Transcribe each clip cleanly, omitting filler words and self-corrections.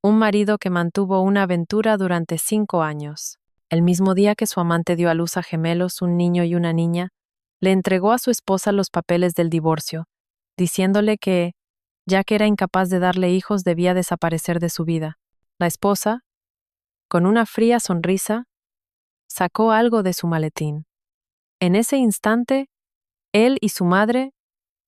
Un marido que mantuvo una aventura durante 5 años. El mismo día que su amante dio a luz a gemelos, un niño y una niña, le entregó a su esposa los papeles del divorcio, diciéndole que, ya que era incapaz de darle hijos, debía desaparecer de su vida. La esposa, con una fría sonrisa, sacó algo de su maletín. En ese instante, él y su madre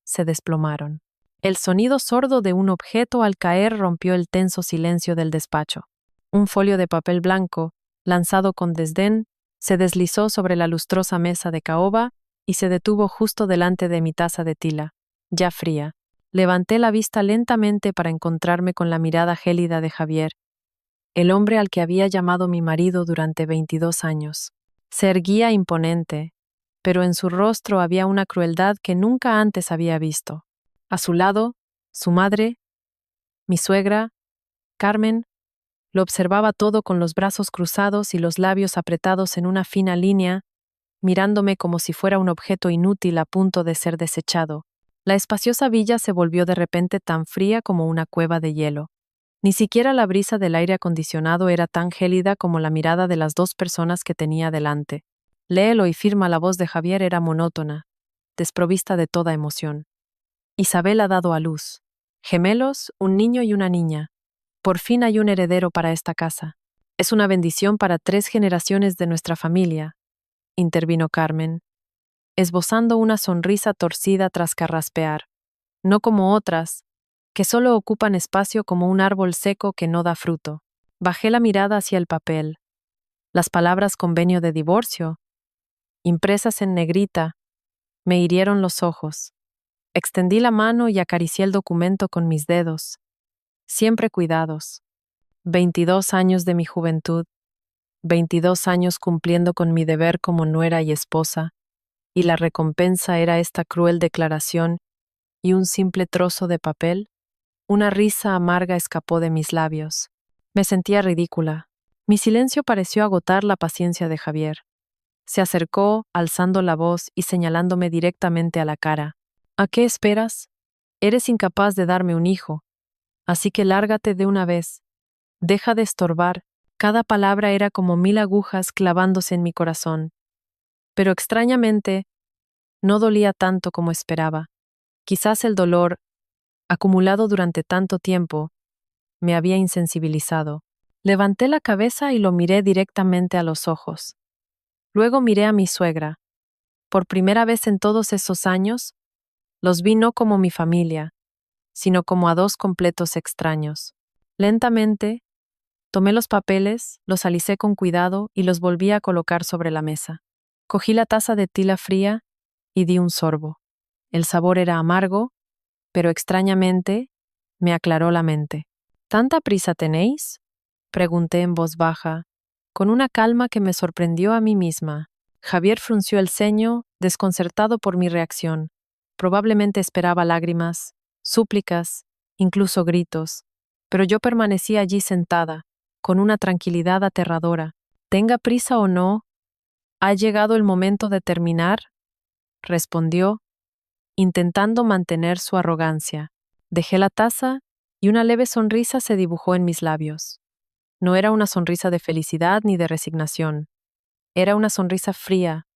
se desplomaron. El sonido sordo de un objeto al caer rompió el tenso silencio del despacho. Un folio de papel blanco, lanzado con desdén, se deslizó sobre la lustrosa mesa de caoba y se detuvo justo delante de mi taza de tila, ya fría. Levanté la vista lentamente para encontrarme con la mirada gélida de Javier, el hombre al que había llamado mi marido durante 22 años. Se erguía imponente, pero en su rostro había una crueldad que nunca antes había visto. A su lado, su madre, mi suegra, Carmen, lo observaba todo con los brazos cruzados y los labios apretados en una fina línea, mirándome como si fuera un objeto inútil a punto de ser desechado. La espaciosa villa se volvió de repente tan fría como una cueva de hielo. Ni siquiera la brisa del aire acondicionado era tan gélida como la mirada de las dos personas que tenía delante. Léelo y firma. La voz de Javier era monótona, desprovista de toda emoción. Isabel ha dado a luz. Gemelos, un niño y una niña. Por fin hay un heredero para esta casa. Es una bendición para 3 generaciones de nuestra familia, intervino Carmen, esbozando una sonrisa torcida tras carraspear. No como otras, que solo ocupan espacio como un árbol seco que no da fruto. Bajé la mirada hacia el papel. Las palabras convenio de divorcio, impresas en negrita, me hirieron los ojos. Extendí la mano y acaricié el documento con mis dedos, siempre cuidados. 22 años de mi juventud, 22 años cumpliendo con mi deber como nuera y esposa, y la recompensa era esta cruel declaración y un simple trozo de papel. Una risa amarga escapó de mis labios. Me sentía ridícula. Mi silencio pareció agotar la paciencia de Javier. Se acercó, alzando la voz y señalándome directamente a la cara. ¿A qué esperas? Eres incapaz de darme un hijo, así que lárgate de una vez. Deja de estorbar. Cada palabra era como 1000 agujas clavándose en mi corazón. Pero extrañamente, no dolía tanto como esperaba. Quizás el dolor, acumulado durante tanto tiempo, me había insensibilizado. Levanté la cabeza y lo miré directamente a los ojos. Luego miré a mi suegra. Por primera vez en todos esos años, los vi no como mi familia, sino como a 2 completos extraños. Lentamente, tomé los papeles, los alicé con cuidado y los volví a colocar sobre la mesa. Cogí la taza de tila fría y di un sorbo. El sabor era amargo, pero extrañamente me aclaró la mente. ¿Tanta prisa tenéis?, pregunté en voz baja, con una calma que me sorprendió a mí misma. Javier frunció el ceño, desconcertado por mi reacción. Probablemente esperaba lágrimas, súplicas, incluso gritos, pero yo permanecí allí sentada, con una tranquilidad aterradora. Tenga prisa o no, ha llegado el momento de terminar, respondió, intentando mantener su arrogancia. Dejé la taza y una leve sonrisa se dibujó en mis labios. No era una sonrisa de felicidad ni de resignación. Era una sonrisa fría,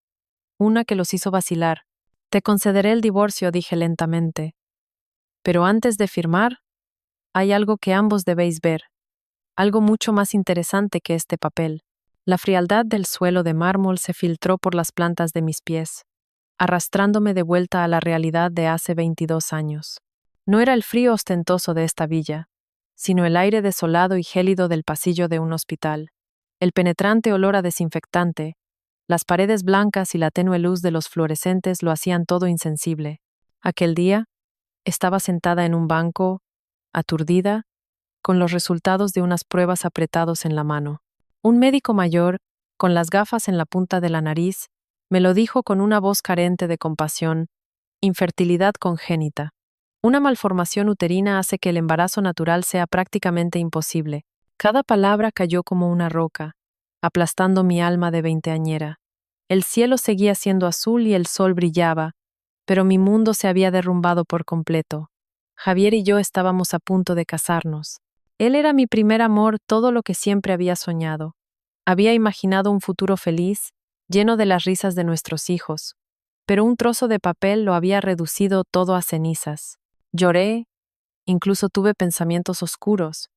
una que los hizo vacilar. Te concederé el divorcio, dije lentamente. Pero antes de firmar, hay algo que ambos debéis ver, algo mucho más interesante que este papel. La frialdad del suelo de mármol se filtró por las plantas de mis pies, arrastrándome de vuelta a la realidad de hace 22 años. No era el frío ostentoso de esta villa, sino el aire desolado y gélido del pasillo de un hospital. El penetrante olor a desinfectante, las paredes blancas y la tenue luz de los fluorescentes lo hacían todo insensible. Aquel día, estaba sentada en un banco, aturdida, con los resultados de unas pruebas apretados en la mano. Un médico mayor, con las gafas en la punta de la nariz, me lo dijo con una voz carente de compasión: infertilidad congénita. Una malformación uterina hace que el embarazo natural sea prácticamente imposible. Cada palabra cayó como una roca, aplastando mi alma de veinteañera. El cielo seguía siendo azul y el sol brillaba, pero mi mundo se había derrumbado por completo. Javier y yo estábamos a punto de casarnos. Él era mi primer amor, todo lo que siempre había soñado. Había imaginado un futuro feliz, lleno de las risas de nuestros hijos, pero un trozo de papel lo había reducido todo a cenizas. Lloré, incluso tuve pensamientos oscuros,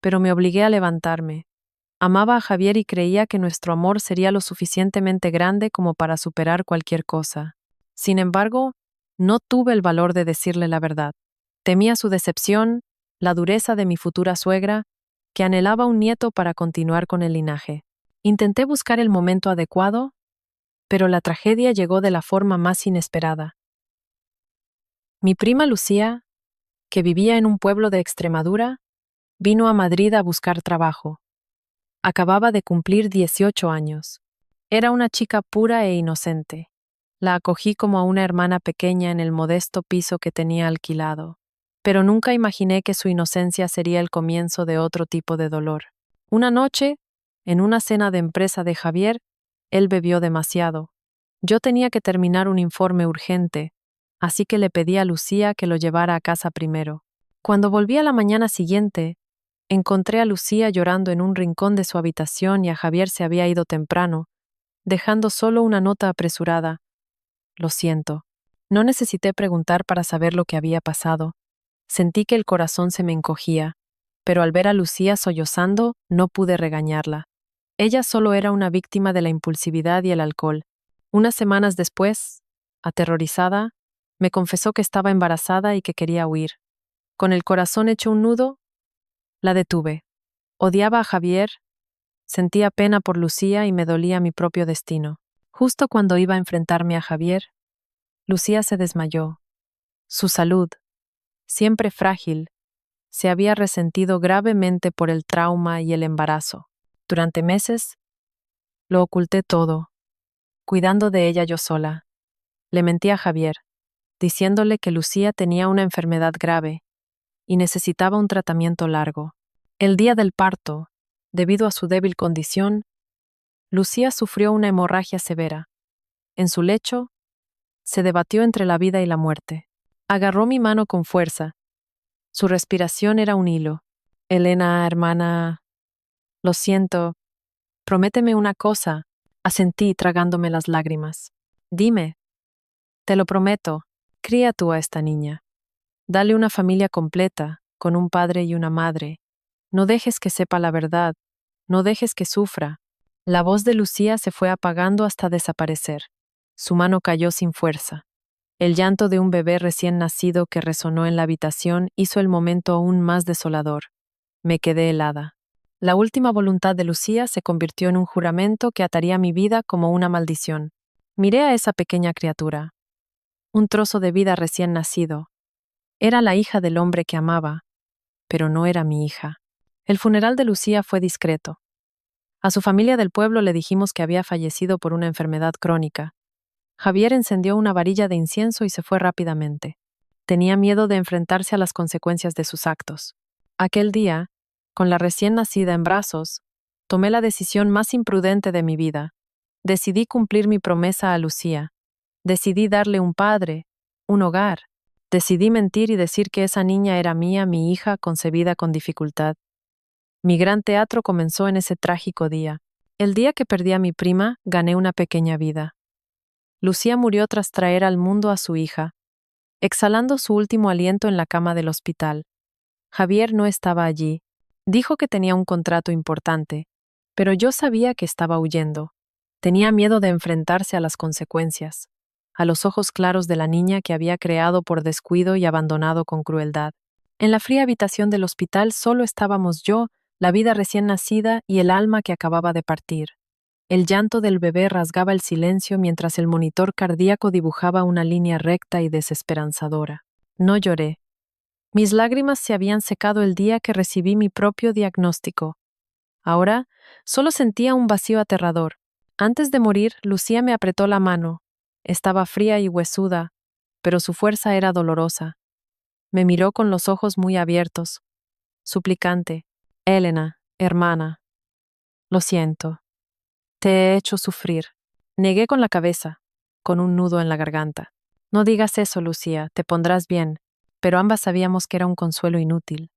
pero me obligué a levantarme. Amaba a Javier y creía que nuestro amor sería lo suficientemente grande como para superar cualquier cosa. Sin embargo, no tuve el valor de decirle la verdad. Temía su decepción, la dureza de mi futura suegra, que anhelaba un nieto para continuar con el linaje. Intenté buscar el momento adecuado, pero la tragedia llegó de la forma más inesperada. Mi prima Lucía, que vivía en un pueblo de Extremadura, vino a Madrid a buscar trabajo. Acababa de cumplir 18 años. Era una chica pura e inocente. La acogí como a una hermana pequeña en el modesto piso que tenía alquilado, pero nunca imaginé que su inocencia sería el comienzo de otro tipo de dolor. Una noche, en una cena de empresa de Javier, él bebió demasiado. Yo tenía que terminar un informe urgente, así que le pedí a Lucía que lo llevara a casa primero. Cuando volví a la mañana siguiente, encontré a Lucía llorando en un rincón de su habitación y a Javier se había ido temprano, dejando solo una nota apresurada. Lo siento. No necesité preguntar para saber lo que había pasado. Sentí que el corazón se me encogía, pero al ver a Lucía sollozando, no pude regañarla. Ella solo era una víctima de la impulsividad y el alcohol. Unas semanas después, aterrorizada, me confesó que estaba embarazada y que quería huir. Con el corazón hecho un nudo, la detuve. Odiaba a Javier, sentía pena por Lucía y me dolía mi propio destino. Justo cuando iba a enfrentarme a Javier, Lucía se desmayó. Su salud, siempre frágil, se había resentido gravemente por el trauma y el embarazo. Durante meses, lo oculté todo, cuidando de ella yo sola. Le mentí a Javier, diciéndole que Lucía tenía una enfermedad grave y necesitaba un tratamiento largo. El día del parto, debido a su débil condición, Lucía sufrió una hemorragia severa. En su lecho, se debatió entre la vida y la muerte. Agarró mi mano con fuerza. Su respiración era un hilo. Elena, hermana, lo siento. Prométeme una cosa, asentí tragándome las lágrimas. Dime, te lo prometo, cría tú a esta niña. Dale una familia completa, con un padre y una madre. No dejes que sepa la verdad, no dejes que sufra. La voz de Lucía se fue apagando hasta desaparecer. Su mano cayó sin fuerza. El llanto de un bebé recién nacido que resonó en la habitación hizo el momento aún más desolador. Me quedé helada. La última voluntad de Lucía se convirtió en un juramento que ataría mi vida como una maldición. Miré a esa pequeña criatura. Un trozo de vida recién nacido. Era la hija del hombre que amaba, pero no era mi hija. El funeral de Lucía fue discreto. A su familia del pueblo le dijimos que había fallecido por una enfermedad crónica. Javier encendió una varilla de incienso y se fue rápidamente. Tenía miedo de enfrentarse a las consecuencias de sus actos. Aquel día, con la recién nacida en brazos, tomé la decisión más imprudente de mi vida. Decidí cumplir mi promesa a Lucía. Decidí darle un padre, un hogar. Decidí mentir y decir que esa niña era mía, mi hija, concebida con dificultad. Mi gran teatro comenzó en ese trágico día. El día que perdí a mi prima, gané una pequeña vida. Lucía murió tras traer al mundo a su hija, exhalando su último aliento en la cama del hospital. Javier no estaba allí. Dijo que tenía un contrato importante, pero yo sabía que estaba huyendo. Tenía miedo de enfrentarse a las consecuencias, a los ojos claros de la niña que había creado por descuido y abandonado con crueldad. En la fría habitación del hospital solo estábamos yo, la vida recién nacida y el alma que acababa de partir. El llanto del bebé rasgaba el silencio mientras el monitor cardíaco dibujaba una línea recta y desesperanzadora. No lloré. Mis lágrimas se habían secado el día que recibí mi propio diagnóstico. Ahora solo sentía un vacío aterrador. Antes de morir, Lucía me apretó la mano. Estaba fría y huesuda, pero su fuerza era dolorosa. Me miró con los ojos muy abiertos. Suplicante. Elena, hermana. Lo siento. Te he hecho sufrir. Negué con la cabeza, con un nudo en la garganta. No digas eso, Lucía, te pondrás bien. Pero ambas sabíamos que era un consuelo inútil.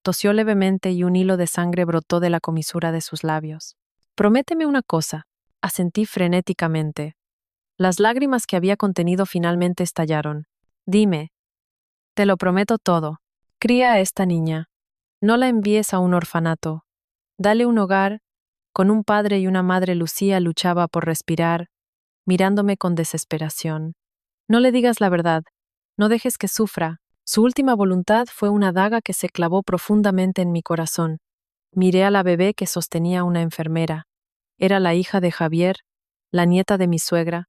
Tosió levemente y un hilo de sangre brotó de la comisura de sus labios. Prométeme una cosa, asentí frenéticamente. Las lágrimas que había contenido finalmente estallaron. Dime, te lo prometo todo. Cría a esta niña. No la envíes a un orfanato. Dale un hogar. Con un padre y una madre Lucía luchaba por respirar, mirándome con desesperación. No le digas la verdad. No dejes que sufra. Su última voluntad fue una daga que se clavó profundamente en mi corazón. Miré a la bebé que sostenía una enfermera. Era la hija de Javier, la nieta de mi suegra,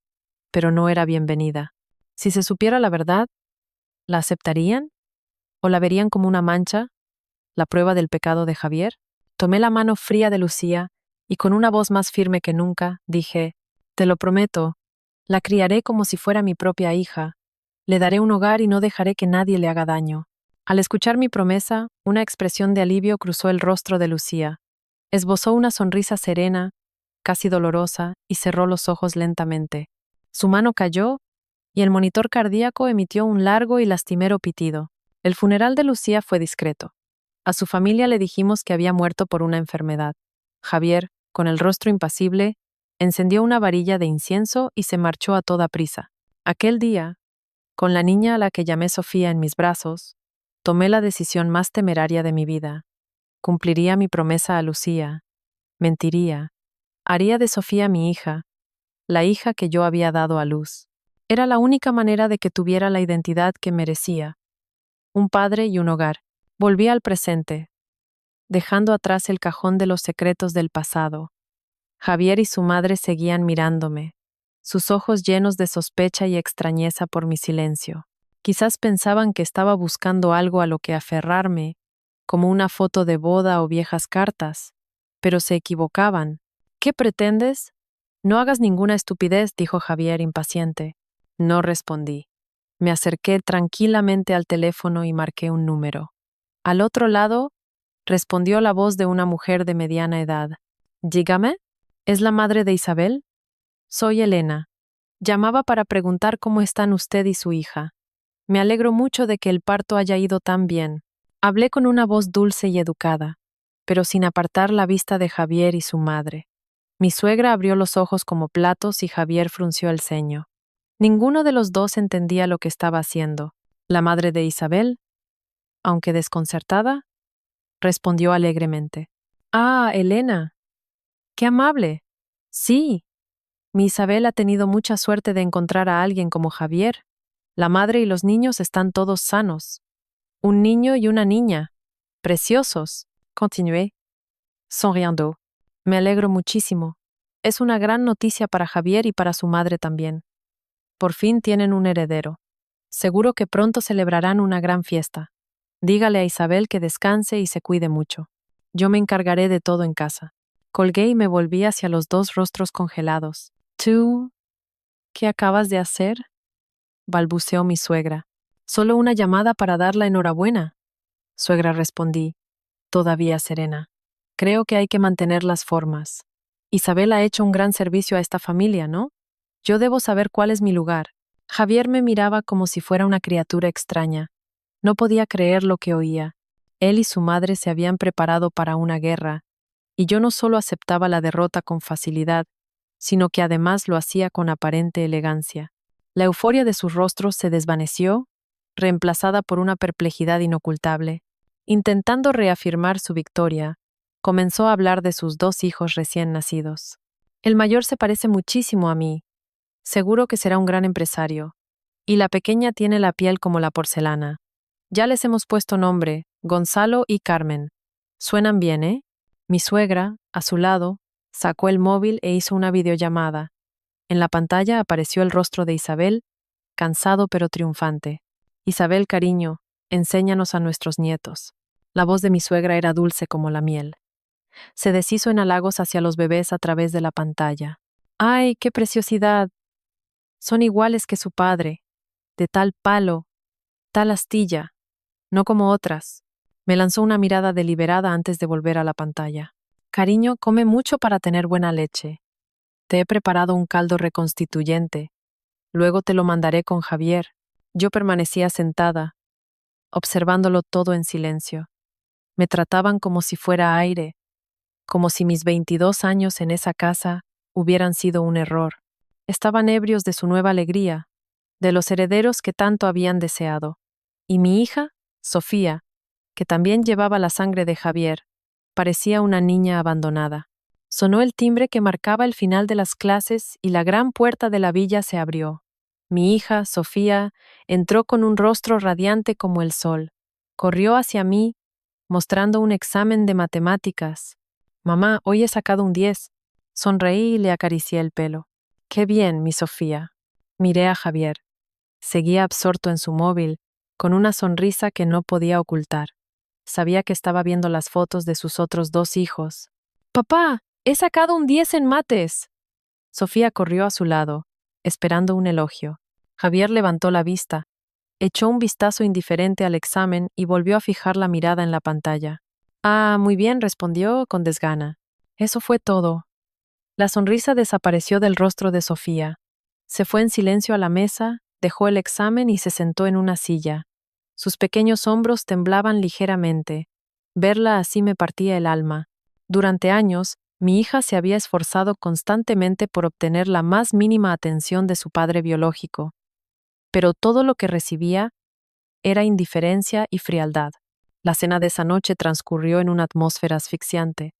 pero no era bienvenida. Si se supiera la verdad, ¿la aceptarían? ¿O la verían como una mancha? ¿La prueba del pecado de Javier? Tomé la mano fría de Lucía y con una voz más firme que nunca dije, te lo prometo, la criaré como si fuera mi propia hija. Le daré un hogar y no dejaré que nadie le haga daño. Al escuchar mi promesa, una expresión de alivio cruzó el rostro de Lucía. Esbozó una sonrisa serena, casi dolorosa, y cerró los ojos lentamente. Su mano cayó y el monitor cardíaco emitió un largo y lastimero pitido. El funeral de Lucía fue discreto. A su familia le dijimos que había muerto por una enfermedad. Javier, con el rostro impasible, encendió una varilla de incienso y se marchó a toda prisa. Aquel día, con la niña a la que llamé Sofía en mis brazos, tomé la decisión más temeraria de mi vida. Cumpliría mi promesa a Lucía. Mentiría. Haría de Sofía mi hija, la hija que yo había dado a luz. Era la única manera de que tuviera la identidad que merecía. Un padre y un hogar. Volví al presente, dejando atrás el cajón de los secretos del pasado. Javier y su madre seguían mirándome, sus ojos llenos de sospecha y extrañeza por mi silencio. Quizás pensaban que estaba buscando algo a lo que aferrarme, como una foto de boda o viejas cartas, pero se equivocaban. ¿Qué pretendes? No hagas ninguna estupidez, dijo Javier impaciente. No respondí. Me acerqué tranquilamente al teléfono y marqué un número. Al otro lado, respondió la voz de una mujer de mediana edad. Dígame, ¿es la madre de Isabel? Soy Elena. Llamaba para preguntar cómo están usted y su hija. Me alegro mucho de que el parto haya ido tan bien. Hablé con una voz dulce y educada, pero sin apartar la vista de Javier y su madre. Mi suegra abrió los ojos como platos y Javier frunció el ceño. Ninguno de los dos entendía lo que estaba haciendo. La madre de Isabel, aunque desconcertada, respondió alegremente. Ah, Elena. ¡Qué amable! Sí, mi Isabel ha tenido mucha suerte de encontrar a alguien como Javier. La madre y los niños están todos sanos. Un niño y una niña. Preciosos. Continué, sonriendo. Me alegro muchísimo. Es una gran noticia para Javier y para su madre también. Por fin tienen un heredero. Seguro que pronto celebrarán una gran fiesta. Dígale a Isabel que descanse y se cuide mucho. Yo me encargaré de todo en casa. Colgué y me volví hacia los dos rostros congelados. ¿Tú? ¿Qué acabas de hacer? Balbuceó mi suegra. Solo una llamada para dar la enhorabuena. Suegra, respondí, todavía serena. Creo que hay que mantener las formas. Isabel ha hecho un gran servicio a esta familia, ¿no? Yo debo saber cuál es mi lugar. Javier me miraba como si fuera una criatura extraña. No podía creer lo que oía. Él y su madre se habían preparado para una guerra, y yo no solo aceptaba la derrota con facilidad, sino que además lo hacía con aparente elegancia. La euforia de sus rostros se desvaneció, reemplazada por una perplejidad inocultable. Intentando reafirmar su victoria, comenzó a hablar de sus dos hijos recién nacidos. El mayor se parece muchísimo a mí. Seguro que será un gran empresario. Y la pequeña tiene la piel como la porcelana. Ya les hemos puesto nombre, Gonzalo y Carmen. Suenan bien, ¿eh? Mi suegra, a su lado, sacó el móvil e hizo una videollamada. En la pantalla apareció el rostro de Isabel, cansado pero triunfante. Isabel, cariño, enséñanos a nuestros nietos. La voz de mi suegra era dulce como la miel. Se deshizo en halagos hacia los bebés a través de la pantalla. ¡Ay, qué preciosidad! Son iguales que su padre, de tal palo, tal astilla, no como otras. Me lanzó una mirada deliberada antes de volver a la pantalla. Cariño, come mucho para tener buena leche. Te he preparado un caldo reconstituyente. Luego te lo mandaré con Javier. Yo permanecía sentada, observándolo todo en silencio. Me trataban como si fuera aire, como si mis 22 años en esa casa hubieran sido un error. Estaban ebrios de su nueva alegría, de los herederos que tanto habían deseado. Y mi hija, Sofía, que también llevaba la sangre de Javier, parecía una niña abandonada. Sonó el timbre que marcaba el final de las clases y la gran puerta de la villa se abrió. Mi hija, Sofía, entró con un rostro radiante como el sol. Corrió hacia mí, mostrando un examen de matemáticas. Mamá, hoy he sacado un 10. Sonreí y le acaricié el pelo. Qué bien, mi Sofía. Miré a Javier. Seguía absorto en su móvil, con una sonrisa que no podía ocultar. Sabía que estaba viendo las fotos de sus otros 2 hijos. Papá, he sacado un 10 en mates. Sofía corrió a su lado, esperando un elogio. Javier levantó la vista, echó un vistazo indiferente al examen y volvió a fijar la mirada en la pantalla. Ah, muy bien, respondió con desgana. Eso fue todo. La sonrisa desapareció del rostro de Sofía. Se fue en silencio a la mesa, dejó el examen y se sentó en una silla. Sus pequeños hombros temblaban ligeramente. Verla así me partía el alma. Durante años, mi hija se había esforzado constantemente por obtener la más mínima atención de su padre biológico, pero todo lo que recibía era indiferencia y frialdad. La cena de esa noche transcurrió en una atmósfera asfixiante.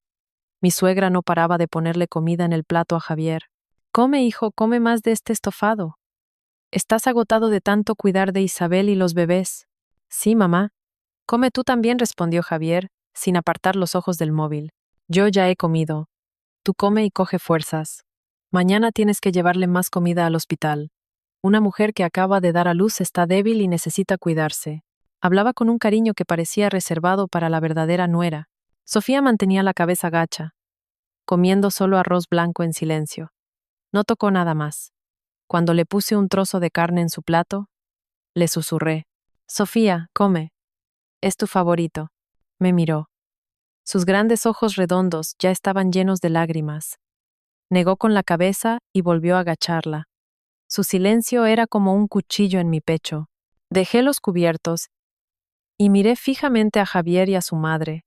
Mi suegra no paraba de ponerle comida en el plato a Javier. Come, hijo, come más de este estofado. Estás agotado de tanto cuidar de Isabel y los bebés. Sí, mamá. Come tú también, respondió Javier, sin apartar los ojos del móvil. Yo ya he comido. Tú come y coge fuerzas. Mañana tienes que llevarle más comida al hospital. Una mujer que acaba de dar a luz está débil y necesita cuidarse. Hablaba con un cariño que parecía reservado para la verdadera nuera. Sofía mantenía la cabeza gacha, comiendo solo arroz blanco en silencio. No tocó nada más. Cuando le puse un trozo de carne en su plato, le susurré. Sofía, come. Es tu favorito. Me miró. Sus grandes ojos redondos ya estaban llenos de lágrimas. Negó con la cabeza y volvió a agacharla. Su silencio era como un cuchillo en mi pecho. Dejé los cubiertos y miré fijamente a Javier y a su madre.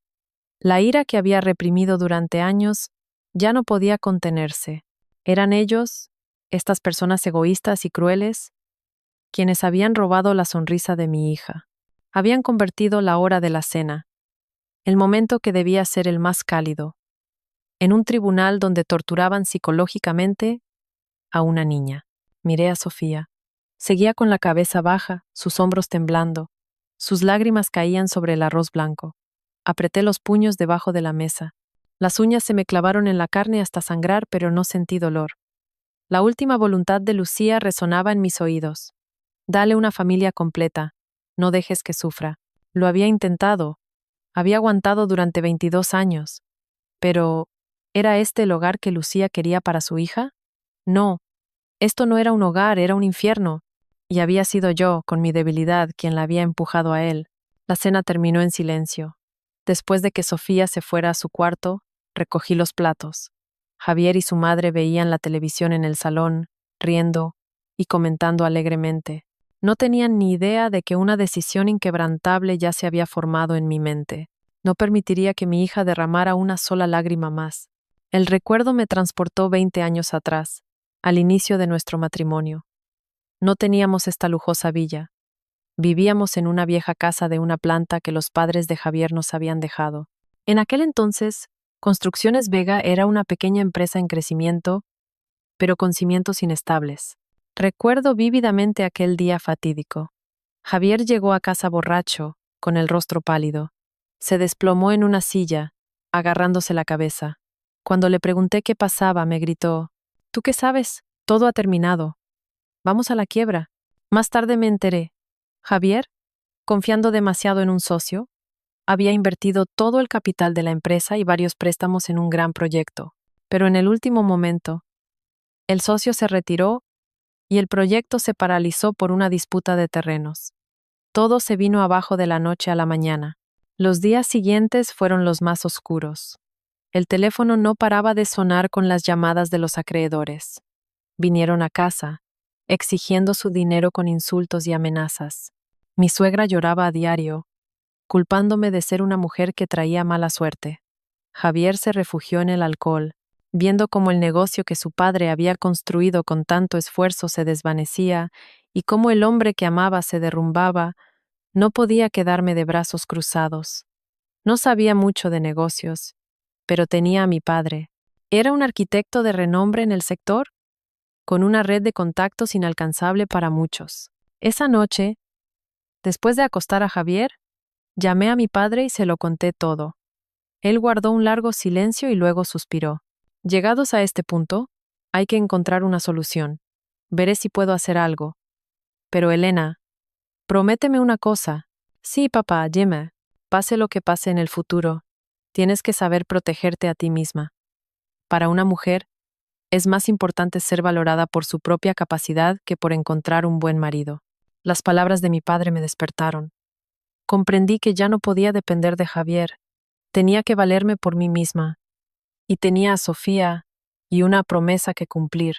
La ira que había reprimido durante años ya no podía contenerse. Eran ellos, estas personas egoístas y crueles, quienes habían robado la sonrisa de mi hija. Habían convertido la hora de la cena, el momento que debía ser el más cálido, en un tribunal donde torturaban psicológicamente a una niña. Miré a Sofía. Seguía con la cabeza baja, sus hombros temblando. Sus lágrimas caían sobre el arroz blanco. Apreté los puños debajo de la mesa. Las uñas se me clavaron en la carne hasta sangrar, pero no sentí dolor. La última voluntad de Lucía resonaba en mis oídos. Dale una familia completa. No dejes que sufra. Lo había intentado. Había aguantado durante 22 años. Pero, ¿era este el hogar que Lucía quería para su hija? No. Esto no era un hogar, era un infierno. Y había sido yo, con mi debilidad, quien la había empujado a él. La cena terminó en silencio. Después de que Sofía se fuera a su cuarto, recogí los platos. Javier y su madre veían la televisión en el salón, riendo y comentando alegremente. No tenían ni idea de que una decisión inquebrantable ya se había formado en mi mente. No permitiría que mi hija derramara una sola lágrima más. El recuerdo me transportó 20 años atrás, al inicio de nuestro matrimonio. No teníamos esta lujosa villa. Vivíamos en una vieja casa de una planta que los padres de Javier nos habían dejado. En aquel entonces, Construcciones Vega era una pequeña empresa en crecimiento, pero con cimientos inestables. Recuerdo vívidamente aquel día fatídico. Javier llegó a casa borracho, con el rostro pálido. Se desplomó en una silla, agarrándose la cabeza. Cuando le pregunté qué pasaba, me gritó: ¿Tú qué sabes? Todo ha terminado. Vamos a la quiebra. Más tarde me enteré. Javier, confiando demasiado en un socio, había invertido todo el capital de la empresa y varios préstamos en un gran proyecto. Pero en el último momento, el socio se retiró y el proyecto se paralizó por una disputa de terrenos. Todo se vino abajo de la noche a la mañana. Los días siguientes fueron los más oscuros. El teléfono no paraba de sonar con las llamadas de los acreedores. Vinieron a casa, exigiendo su dinero con insultos y amenazas. Mi suegra lloraba a diario, culpándome de ser una mujer que traía mala suerte. Javier se refugió en el alcohol, viendo cómo el negocio que su padre había construido con tanto esfuerzo se desvanecía y cómo el hombre que amaba se derrumbaba. No podía quedarme de brazos cruzados. No sabía mucho de negocios, pero tenía a mi padre. Era un arquitecto de renombre en el sector, con una red de contactos inalcanzable para muchos. Esa noche, después de acostar a Javier, llamé a mi padre y se lo conté todo. Él guardó un largo silencio y luego suspiró. Llegados a este punto, hay que encontrar una solución. Veré si puedo hacer algo. Pero Elena, prométeme una cosa. Sí, papá, dime. Pase lo que pase en el futuro, tienes que saber protegerte a ti misma. Para una mujer, es más importante ser valorada por su propia capacidad que por encontrar un buen marido. Las palabras de mi padre me despertaron. Comprendí que ya no podía depender de Javier. Tenía que valerme por mí misma. Y tenía a Sofía y una promesa que cumplir.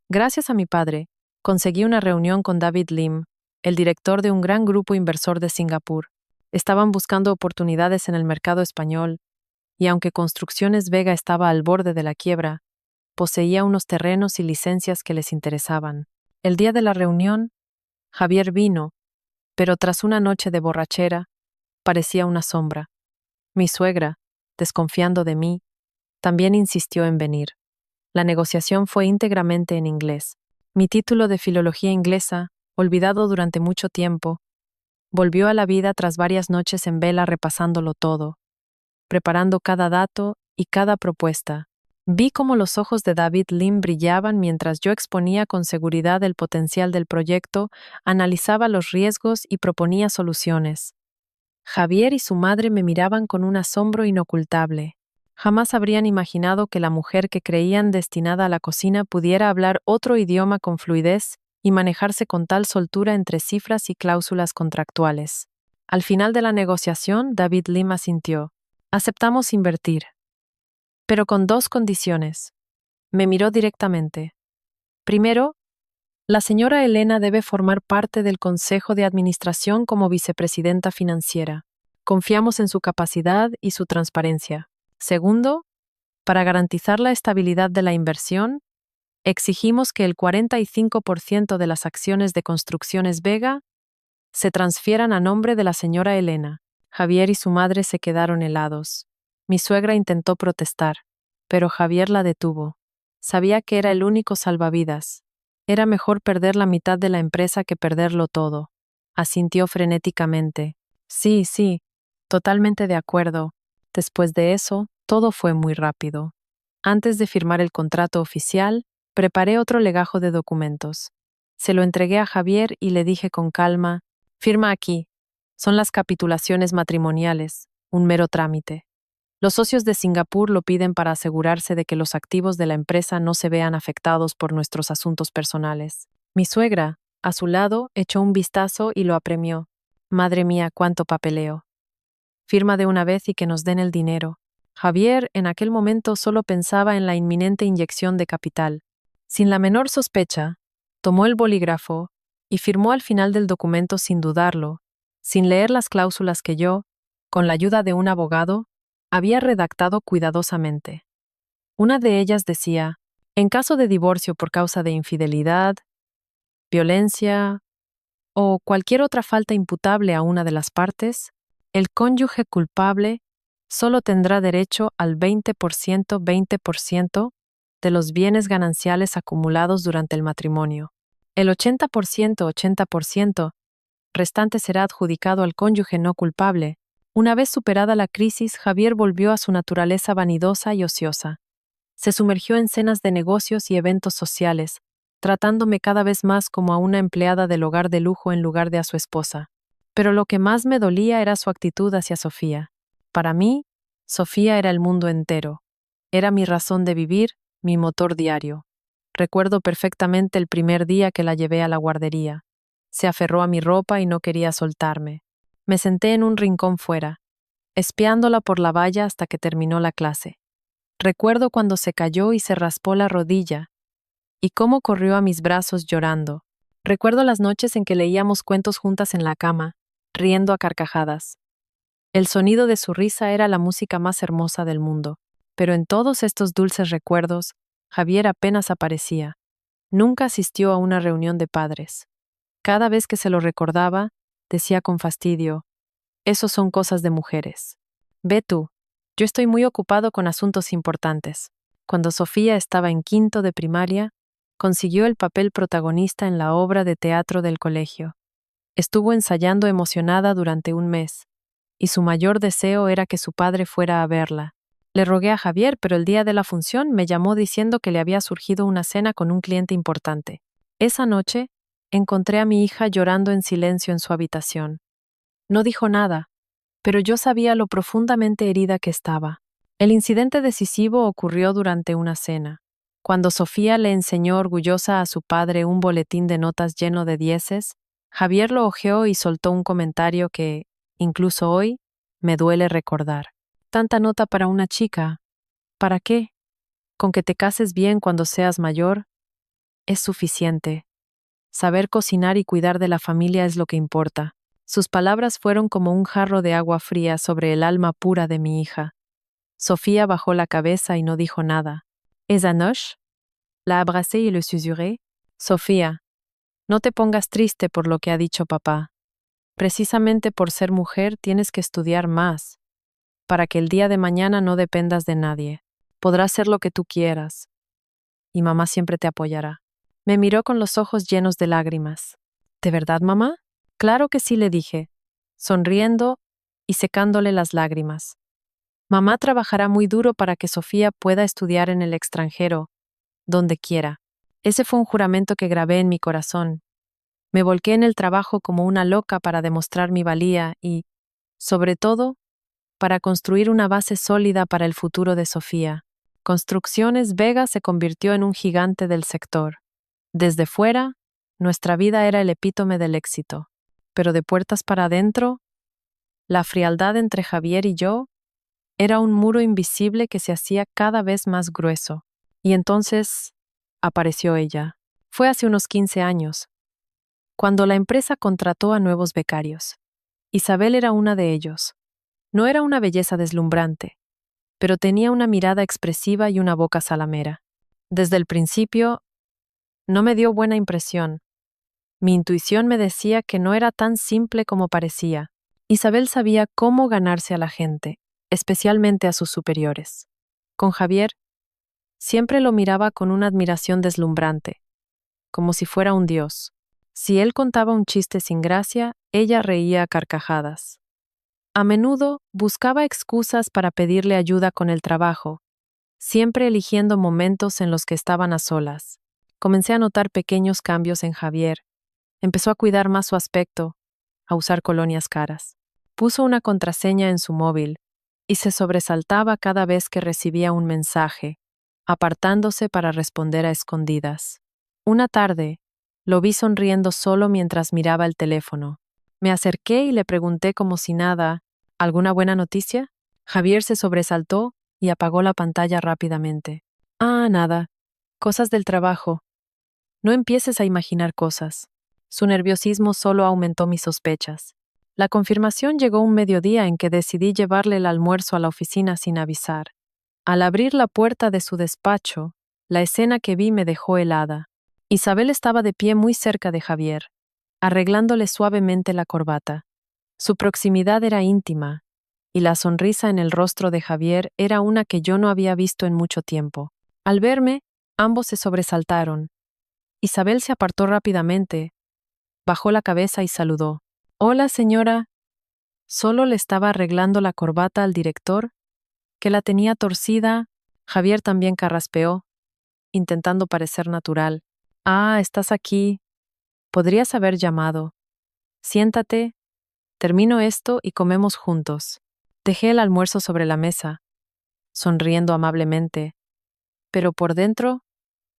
Gracias a mi padre, conseguí una reunión con David Lim, el director de un gran grupo inversor de Singapur. Estaban buscando oportunidades en el mercado español, y aunque Construcciones Vega estaba al borde de la quiebra, poseía unos terrenos y licencias que les interesaban. El día de la reunión, Javier vino, pero tras una noche de borrachera, parecía una sombra. Mi suegra, desconfiando de mí, también insistió en venir. La negociación fue íntegramente en inglés. Mi título de filología inglesa, olvidado durante mucho tiempo, volvió a la vida tras varias noches en vela repasándolo todo, preparando cada dato y cada propuesta. Vi cómo los ojos de David Lim brillaban mientras yo exponía con seguridad el potencial del proyecto, analizaba los riesgos y proponía soluciones. Javier y su madre me miraban con un asombro inocultable. Jamás habrían imaginado que la mujer que creían destinada a la cocina pudiera hablar otro idioma con fluidez y manejarse con tal soltura entre cifras y cláusulas contractuales. Al final de la negociación, David Lim asintió. Aceptamos invertir, pero con dos condiciones. Me miró directamente. Primero, la señora Elena debe formar parte del Consejo de Administración como vicepresidenta financiera. Confiamos en su capacidad y su transparencia. Segundo, para garantizar la estabilidad de la inversión, exigimos que el 45% de las acciones de Construcciones Vega se transfieran a nombre de la señora Elena. Javier y su madre se quedaron helados. Mi suegra intentó protestar, pero Javier la detuvo. Sabía que era el único salvavidas. Era mejor perder la mitad de la empresa que perderlo todo. Asintió frenéticamente. Sí, sí, totalmente de acuerdo. Después de eso, todo fue muy rápido. Antes de firmar el contrato oficial, preparé otro legajo de documentos. Se lo entregué a Javier y le dije con calma, firma aquí. Son las capitulaciones matrimoniales, un mero trámite. Los socios de Singapur lo piden para asegurarse de que los activos de la empresa no se vean afectados por nuestros asuntos personales. Mi suegra, a su lado, echó un vistazo y lo apremió. Madre mía, cuánto papeleo. Firma de una vez y que nos den el dinero. Javier, en aquel momento, solo pensaba en la inminente inyección de capital. Sin la menor sospecha, tomó el bolígrafo y firmó al final del documento sin dudarlo, sin leer las cláusulas que yo, con la ayuda de un abogado, había redactado cuidadosamente. Una de ellas decía, en caso de divorcio por causa de infidelidad, violencia o cualquier otra falta imputable a una de las partes, el cónyuge culpable solo tendrá derecho al 20% de los bienes gananciales acumulados durante el matrimonio. El 80% restante será adjudicado al cónyuge no culpable. Una vez superada la crisis, Javier volvió a su naturaleza vanidosa y ociosa. Se sumergió en cenas de negocios y eventos sociales, tratándome cada vez más como a una empleada del hogar de lujo en lugar de a su esposa. Pero lo que más me dolía era su actitud hacia Sofía. Para mí, Sofía era el mundo entero. Era mi razón de vivir, mi motor diario. Recuerdo perfectamente el primer día que la llevé a la guardería. Se aferró a mi ropa y no quería soltarme. Me senté en un rincón fuera, espiándola por la valla hasta que terminó la clase. Recuerdo cuando se cayó y se raspó la rodilla, y cómo corrió a mis brazos llorando. Recuerdo las noches en que leíamos cuentos juntas en la cama, riendo a carcajadas. El sonido de su risa era la música más hermosa del mundo. Pero en todos estos dulces recuerdos, Javier apenas aparecía. Nunca asistió a una reunión de padres. Cada vez que se lo recordaba, decía con fastidio: «Esos son cosas de mujeres. Ve tú, yo estoy muy ocupado con asuntos importantes». Cuando Sofía estaba en quinto de primaria, consiguió el papel protagonista en la obra de teatro del colegio. Estuvo ensayando emocionada durante un mes, y su mayor deseo era que su padre fuera a verla. Le rogué a Javier, pero el día de la función me llamó diciendo que le había surgido una cena con un cliente importante. Esa noche, encontré a mi hija llorando en silencio en su habitación. No dijo nada, pero yo sabía lo profundamente herida que estaba. El incidente decisivo ocurrió durante una cena. Cuando Sofía le enseñó orgullosa a su padre un boletín de notas lleno de dieces, Javier lo hojeó y soltó un comentario que, incluso hoy, me duele recordar. «Tanta nota para una chica. ¿Para qué? Con que te cases bien cuando seas mayor, es suficiente. Saber cocinar y cuidar de la familia es lo que importa». Sus palabras fueron como un jarro de agua fría sobre el alma pura de mi hija. Sofía bajó la cabeza y no dijo nada. «¿Es anoche?» La abracé y le susurré: «Sofía, no te pongas triste por lo que ha dicho papá. Precisamente por ser mujer tienes que estudiar más, para que el día de mañana no dependas de nadie. Podrás ser lo que tú quieras, y mamá siempre te apoyará». Me miró con los ojos llenos de lágrimas. «¿De verdad, mamá?» «Claro que sí», le dije, sonriendo y secándole las lágrimas. «Mamá trabajará muy duro para que Sofía pueda estudiar en el extranjero, donde quiera». Ese fue un juramento que grabé en mi corazón. Me volqué en el trabajo como una loca para demostrar mi valía y, sobre todo, para construir una base sólida para el futuro de Sofía. Construcciones Vega se convirtió en un gigante del sector. Desde fuera, nuestra vida era el epítome del éxito. Pero de puertas para adentro, la frialdad entre Javier y yo era un muro invisible que se hacía cada vez más grueso. Y entonces apareció ella. Fue hace unos 15 años, cuando la empresa contrató a nuevos becarios. Isabel era una de ellos. No era una belleza deslumbrante, pero tenía una mirada expresiva y una boca salamera. Desde el principio, no me dio buena impresión. Mi intuición me decía que no era tan simple como parecía. Isabel sabía cómo ganarse a la gente, especialmente a sus superiores. Con Javier, siempre lo miraba con una admiración deslumbrante, como si fuera un dios. Si él contaba un chiste sin gracia, ella reía a carcajadas. A menudo buscaba excusas para pedirle ayuda con el trabajo, siempre eligiendo momentos en los que estaban a solas. Comencé a notar pequeños cambios en Javier. Empezó a cuidar más su aspecto, a usar colonias caras. Puso una contraseña en su móvil y se sobresaltaba cada vez que recibía un mensaje, apartándose para responder a escondidas. Una tarde, lo vi sonriendo solo mientras miraba el teléfono. Me acerqué y le pregunté como si nada: «¿Alguna buena noticia?». Javier se sobresaltó y apagó la pantalla rápidamente. «Ah, nada. Cosas del trabajo. No empieces a imaginar cosas». Su nerviosismo solo aumentó mis sospechas. La confirmación llegó un mediodía en que decidí llevarle el almuerzo a la oficina sin avisar. Al abrir la puerta de su despacho, la escena que vi me dejó helada. Isabel estaba de pie muy cerca de Javier, arreglándole suavemente la corbata. Su proximidad era íntima, y la sonrisa en el rostro de Javier era una que yo no había visto en mucho tiempo. Al verme, ambos se sobresaltaron. Isabel se apartó rápidamente, bajó la cabeza y saludó. «Hola, señora». Solo le estaba arreglando la corbata al director, que la tenía torcida. Javier también carraspeó, intentando parecer natural. «Ah, estás aquí. Podrías haber llamado. Siéntate, termino esto y comemos juntos». Dejé el almuerzo sobre la mesa, sonriendo amablemente, pero por dentro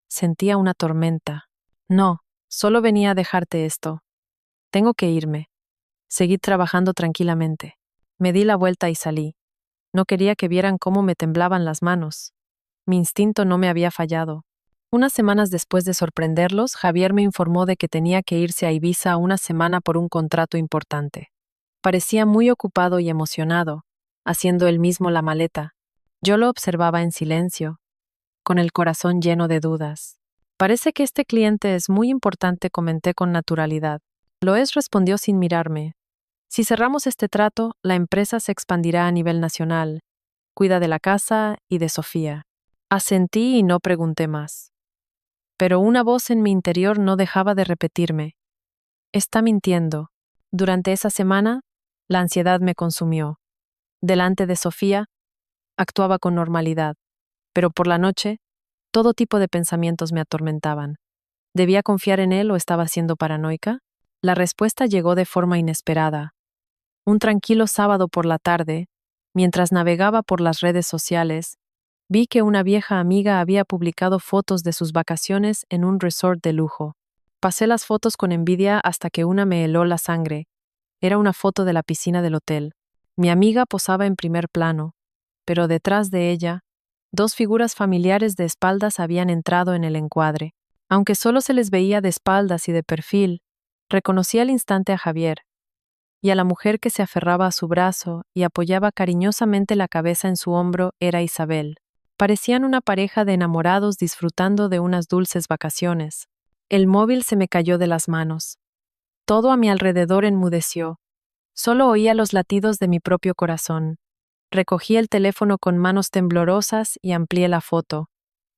sentía una tormenta. «No, solo venía a dejarte esto. Tengo que irme». Seguí trabajando tranquilamente. Me di la vuelta y salí. No quería que vieran cómo me temblaban las manos. Mi instinto no me había fallado. Unas semanas después de sorprenderlos, Javier me informó de que tenía que irse a Ibiza una semana por un contrato importante. Parecía muy ocupado y emocionado, haciendo él mismo la maleta. Yo lo observaba en silencio, con el corazón lleno de dudas. Parece que este cliente es muy importante, comenté con naturalidad. Lo es, respondió sin mirarme. Si cerramos este trato, la empresa se expandirá a nivel nacional. Cuida de la casa y de Sofía. Asentí y no pregunté más. Pero una voz en mi interior no dejaba de repetirme. Está mintiendo. Durante esa semana, la ansiedad me consumió. Delante de Sofía, actuaba con normalidad, pero por la noche, todo tipo de pensamientos me atormentaban. ¿Debía confiar en él o estaba siendo paranoica? La respuesta llegó de forma inesperada. Un tranquilo sábado por la tarde, mientras navegaba por las redes sociales, vi que una vieja amiga había publicado fotos de sus vacaciones en un resort de lujo. Pasé las fotos con envidia hasta que una me heló la sangre. Era una foto de la piscina del hotel. Mi amiga posaba en primer plano, pero detrás de ella, dos figuras familiares de espaldas habían entrado en el encuadre. Aunque solo se les veía de espaldas y de perfil, reconocí al instante a Javier y a la mujer que se aferraba a su brazo y apoyaba cariñosamente la cabeza en su hombro era Isabel. Parecían una pareja de enamorados disfrutando de unas dulces vacaciones. El móvil se me cayó de las manos. Todo a mi alrededor enmudeció. Solo oía los latidos de mi propio corazón. Recogí el teléfono con manos temblorosas y amplié la foto.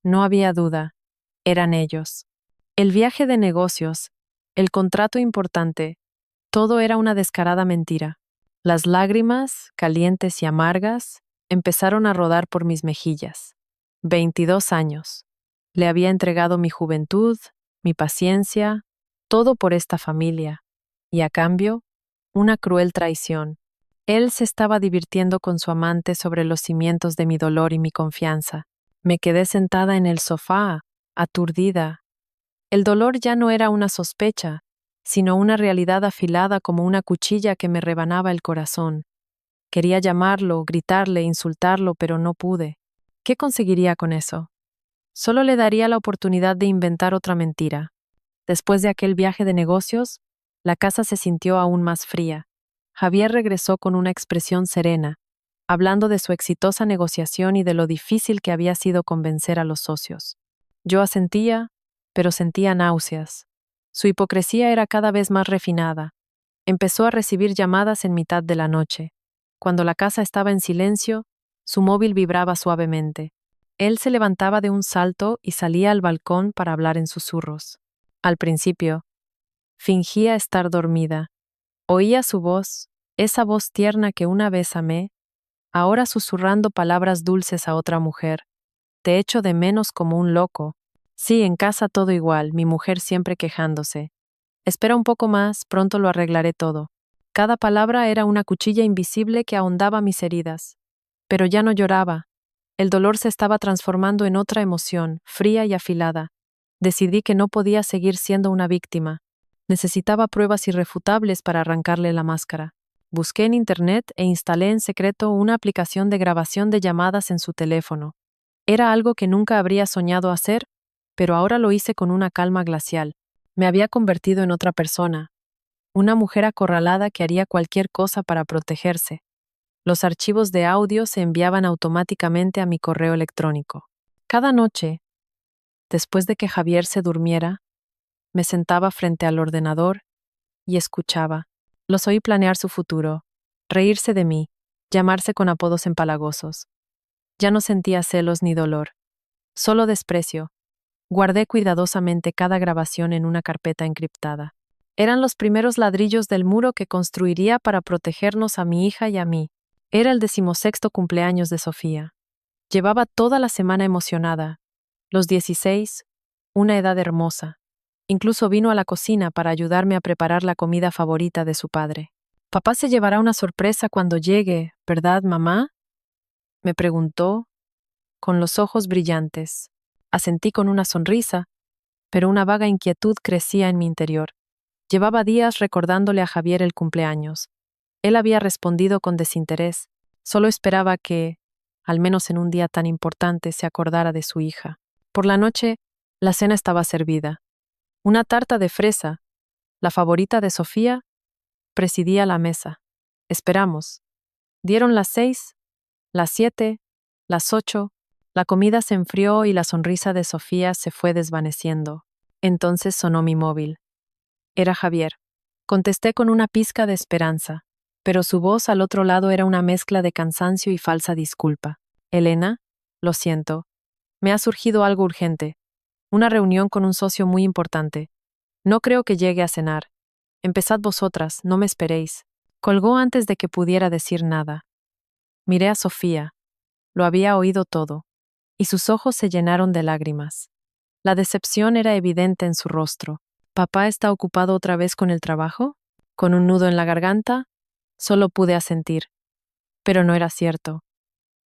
No había duda. Eran ellos. El viaje de negocios, el contrato importante, todo era una descarada mentira. Las lágrimas, calientes y amargas, empezaron a rodar por mis mejillas. 22 años. Le había entregado mi juventud, mi paciencia, todo por esta familia. Y a cambio, una cruel traición. Él se estaba divirtiendo con su amante sobre los cimientos de mi dolor y mi confianza. Me quedé sentada en el sofá, aturdida. El dolor ya no era una sospecha, sino una realidad afilada como una cuchilla que me rebanaba el corazón. Quería llamarlo, gritarle, insultarlo, pero no pude. ¿Qué conseguiría con eso? Solo le daría la oportunidad de inventar otra mentira. Después de aquel viaje de negocios, la casa se sintió aún más fría. Javier regresó con una expresión serena, hablando de su exitosa negociación y de lo difícil que había sido convencer a los socios. Yo asentía, pero sentía náuseas. Su hipocresía era cada vez más refinada. Empezó a recibir llamadas en mitad de la noche. Cuando la casa estaba en silencio, su móvil vibraba suavemente. Él se levantaba de un salto y salía al balcón para hablar en susurros. Al principio, fingía estar dormida. Oía su voz, esa voz tierna que una vez amé, ahora susurrando palabras dulces a otra mujer. Te echo de menos como un loco. Sí, en casa todo igual, mi mujer siempre quejándose. Espera un poco más, pronto lo arreglaré todo. Cada palabra era una cuchilla invisible que ahondaba mis heridas. Pero ya no lloraba. El dolor se estaba transformando en otra emoción, fría y afilada. Decidí que no podía seguir siendo una víctima. Necesitaba pruebas irrefutables para arrancarle la máscara. Busqué en internet e instalé en secreto una aplicación de grabación de llamadas en su teléfono. Era algo que nunca habría soñado hacer, pero ahora lo hice con una calma glacial. Me había convertido en otra persona, una mujer acorralada que haría cualquier cosa para protegerse. Los archivos de audio se enviaban automáticamente a mi correo electrónico. Cada noche, después de que Javier se durmiera, me sentaba frente al ordenador y escuchaba. Los oí planear su futuro, reírse de mí, llamarse con apodos empalagosos. Ya no sentía celos ni dolor, solo desprecio. Guardé cuidadosamente cada grabación en una carpeta encriptada. Eran los primeros ladrillos del muro que construiría para protegernos a mi hija y a mí. Era el 16º cumpleaños de Sofía. Llevaba toda la semana emocionada. Los 16, una edad hermosa. Incluso vino a la cocina para ayudarme a preparar la comida favorita de su padre. «Papá se llevará una sorpresa cuando llegue, ¿verdad, mamá?», me preguntó, con los ojos brillantes. Asentí con una sonrisa, pero una vaga inquietud crecía en mi interior. Llevaba días recordándole a Javier el cumpleaños. Él había respondido con desinterés. Solo esperaba que, al menos en un día tan importante, se acordara de su hija. Por la noche, la cena estaba servida. Una tarta de fresa, la favorita de Sofía, presidía la mesa. Esperamos. Dieron las 6, las 7, las 8. La comida se enfrió y la sonrisa de Sofía se fue desvaneciendo. Entonces sonó mi móvil. Era Javier. Contesté con una pizca de esperanza, pero su voz al otro lado era una mezcla de cansancio y falsa disculpa. Elena, lo siento. Me ha surgido algo urgente. Una reunión con un socio muy importante. No creo que llegue a cenar. Empezad vosotras, no me esperéis. Colgó antes de que pudiera decir nada. Miré a Sofía. Lo había oído todo, y sus ojos se llenaron de lágrimas. La decepción era evidente en su rostro. ¿Papá está ocupado otra vez con el trabajo? Con un nudo en la garganta, solo pude asentir. Pero no era cierto.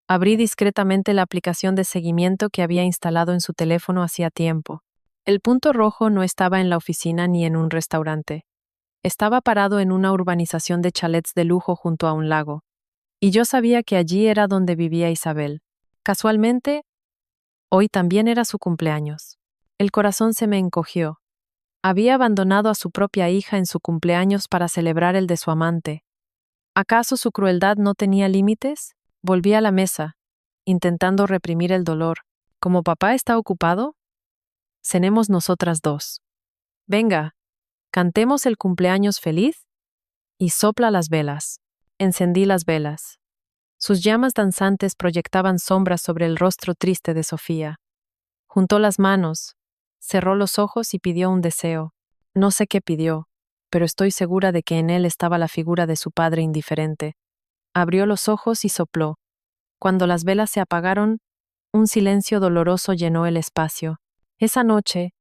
Abrí discretamente la aplicación de seguimiento que había instalado en su teléfono hacía tiempo. El punto rojo no estaba en la oficina ni en un restaurante. Estaba parado en una urbanización de chalets de lujo junto a un lago. Y yo sabía que allí era donde vivía Isabel. Casualmente, hoy también era su cumpleaños. El corazón se me encogió. Había abandonado a su propia hija en su cumpleaños para celebrar el de su amante. ¿Acaso su crueldad no tenía límites? Volví a la mesa, intentando reprimir el dolor. ¿Como papá está ocupado? Cenemos nosotras dos. Venga, cantemos el cumpleaños feliz y sopla las velas. Encendí las velas. Sus llamas danzantes proyectaban sombras sobre el rostro triste de Sofía. Juntó las manos, cerró los ojos y pidió un deseo. No sé qué pidió, pero estoy segura de que en él estaba la figura de su padre indiferente. Abrió los ojos y sopló. Cuando las velas se apagaron, un silencio doloroso llenó el espacio. Esa noche,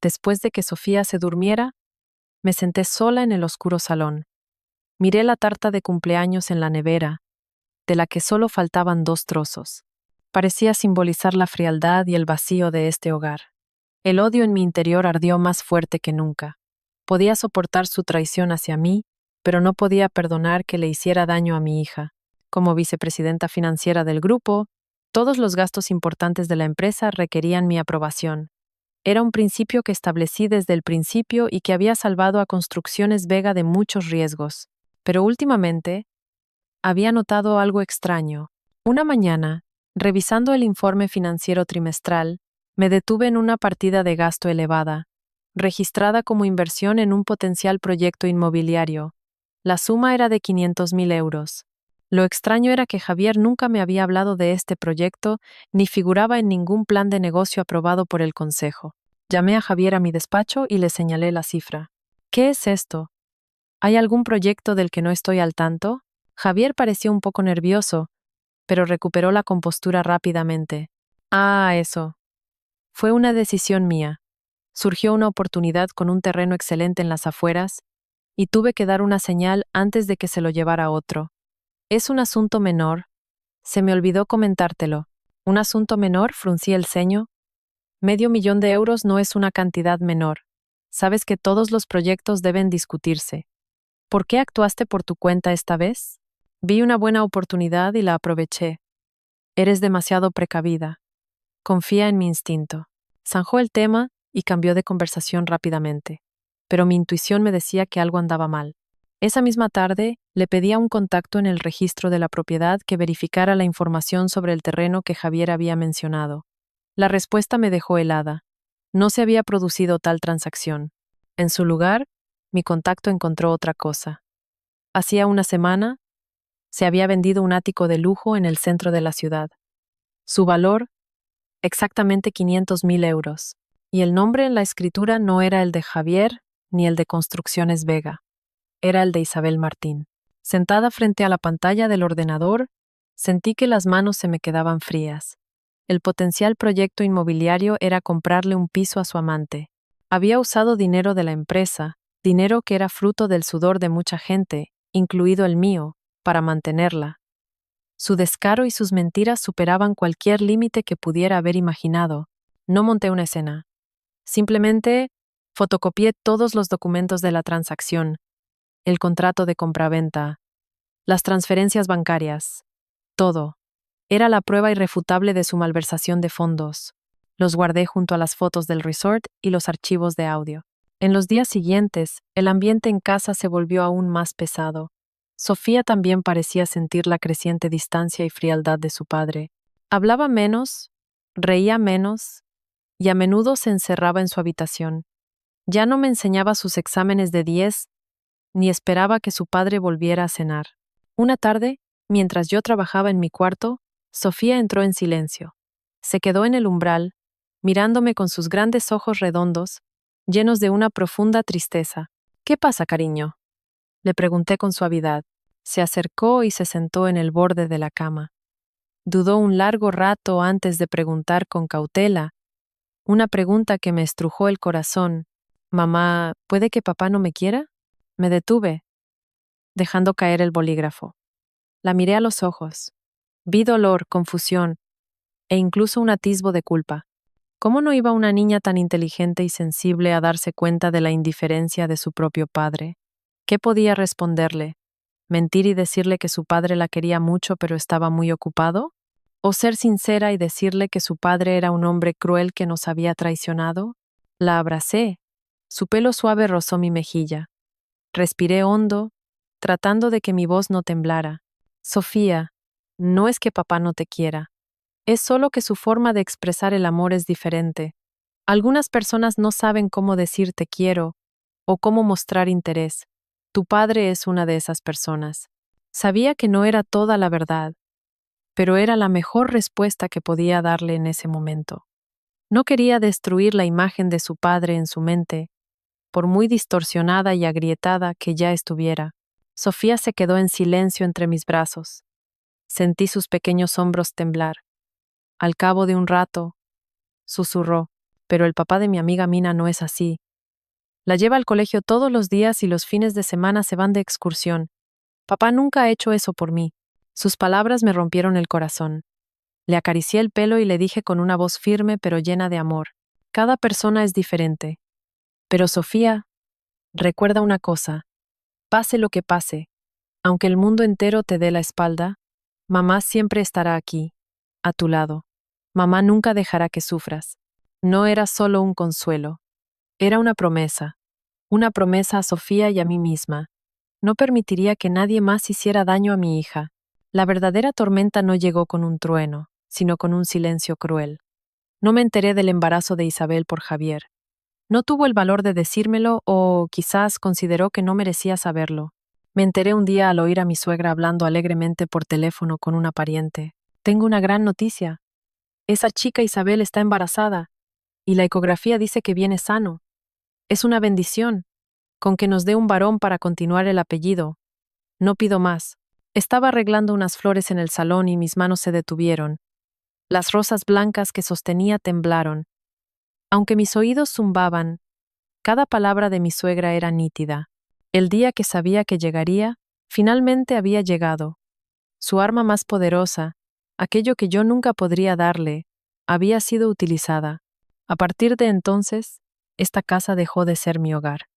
después de que Sofía se durmiera, me senté sola en el oscuro salón. Miré la tarta de cumpleaños en la nevera, de la que solo faltaban 2 trozos. Parecía simbolizar la frialdad y el vacío de este hogar. El odio en mi interior ardió más fuerte que nunca. Podía soportar su traición hacia mí, pero no podía perdonar que le hiciera daño a mi hija. Como vicepresidenta financiera del grupo, todos los gastos importantes de la empresa requerían mi aprobación. Era un principio que establecí desde el principio y que había salvado a Construcciones Vega de muchos riesgos. Pero últimamente, había notado algo extraño. Una mañana, revisando el informe financiero trimestral, me detuve en una partida de gasto elevada, registrada como inversión en un potencial proyecto inmobiliario. La suma era de 500.000 euros. Lo extraño era que Javier nunca me había hablado de este proyecto ni figuraba en ningún plan de negocio aprobado por el consejo. Llamé a Javier a mi despacho y le señalé la cifra. ¿Qué es esto? ¿Hay algún proyecto del que no estoy al tanto? Javier pareció un poco nervioso, pero recuperó la compostura rápidamente. Ah, eso. Fue una decisión mía. Surgió una oportunidad con un terreno excelente en las afueras, y tuve que dar una señal antes de que se lo llevara otro. Es un asunto menor. Se me olvidó comentártelo. ¿Un asunto menor? Fruncí el ceño. 500.000 euros no es una cantidad menor. Sabes que todos los proyectos deben discutirse. ¿Por qué actuaste por tu cuenta esta vez? Vi una buena oportunidad y la aproveché. Eres demasiado precavida. Confía en mi instinto. Zanjó el tema y cambió de conversación rápidamente. Pero mi intuición me decía que algo andaba mal. Esa misma tarde, le pedí a un contacto en el registro de la propiedad que verificara la información sobre el terreno que Javier había mencionado. La respuesta me dejó helada. No se había producido tal transacción. En su lugar, mi contacto encontró otra cosa. Hacía una semana, se había vendido un ático de lujo en el centro de la ciudad. Su valor, exactamente 500.000 euros. Y el nombre en la escritura no era el de Javier ni el de Construcciones Vega. Era el de Isabel Martín. Sentada frente a la pantalla del ordenador, sentí que las manos se me quedaban frías. El potencial proyecto inmobiliario era comprarle un piso a su amante. Había usado dinero de la empresa, dinero que era fruto del sudor de mucha gente, incluido el mío, para mantenerla. Su descaro y sus mentiras superaban cualquier límite que pudiera haber imaginado. No monté una escena. Simplemente fotocopié todos los documentos de la transacción, el contrato de compraventa, las transferencias bancarias, todo. Era la prueba irrefutable de su malversación de fondos. Los guardé junto a las fotos del resort y los archivos de audio. En los días siguientes, el ambiente en casa se volvió aún más pesado. Sofía también parecía sentir la creciente distancia y frialdad de su padre. Hablaba menos, reía menos y a menudo se encerraba en su habitación. Ya no me enseñaba sus exámenes de 10 ni esperaba que su padre volviera a cenar. Una tarde, mientras yo trabajaba en mi cuarto, Sofía entró en silencio. Se quedó en el umbral, mirándome con sus grandes ojos redondos, llenos de una profunda tristeza. ¿Qué pasa, cariño? Le pregunté con suavidad. Se acercó y se sentó en el borde de la cama. Dudó un largo rato antes de preguntar con cautela, una pregunta que me estrujó el corazón. Mamá, ¿puede que papá no me quiera? Me detuve, dejando caer el bolígrafo. La miré a los ojos. Vi dolor, confusión e incluso un atisbo de culpa. ¿Cómo no iba una niña tan inteligente y sensible a darse cuenta de la indiferencia de su propio padre? ¿Qué podía responderle? ¿Mentir y decirle que su padre la quería mucho pero estaba muy ocupado? ¿O ser sincera y decirle que su padre era un hombre cruel que nos había traicionado? La abracé. Su pelo suave rozó mi mejilla. Respiré hondo, tratando de que mi voz no temblara. Sofía, no es que papá no te quiera. Es solo que su forma de expresar el amor es diferente. Algunas personas no saben cómo decir te quiero o cómo mostrar interés. Tu padre es una de esas personas. Sabía que no era toda la verdad, pero era la mejor respuesta que podía darle en ese momento. No quería destruir la imagen de su padre en su mente, por muy distorsionada y agrietada que ya estuviera. Sofía se quedó en silencio entre mis brazos. Sentí sus pequeños hombros temblar. Al cabo de un rato, susurró, pero el papá de mi amiga Mina no es así. La lleva al colegio todos los días y los fines de semana se van de excursión. Papá nunca ha hecho eso por mí. Sus palabras me rompieron el corazón. Le acaricié el pelo y le dije con una voz firme pero llena de amor. Cada persona es diferente. Pero Sofía, recuerda una cosa. Pase lo que pase, aunque el mundo entero te dé la espalda, mamá siempre estará aquí, a tu lado. Mamá nunca dejará que sufras. No era solo un consuelo. Era una promesa a Sofía y a mí misma. No permitiría que nadie más hiciera daño a mi hija. La verdadera tormenta no llegó con un trueno, sino con un silencio cruel. No me enteré del embarazo de Isabel por Javier. No tuvo el valor de decírmelo o quizás consideró que no merecía saberlo. Me enteré un día al oír a mi suegra hablando alegremente por teléfono con una pariente. Tengo una gran noticia. Esa chica Isabel está embarazada y la ecografía dice que viene sano. Es una bendición. Con que nos dé un varón para continuar el apellido. No pido más. Estaba arreglando unas flores en el salón y mis manos se detuvieron. Las rosas blancas que sostenía temblaron. Aunque mis oídos zumbaban, cada palabra de mi suegra era nítida. El día que sabía que llegaría, finalmente había llegado. Su arma más poderosa, aquello que yo nunca podría darle, había sido utilizada. A partir de entonces, esta casa dejó de ser mi hogar.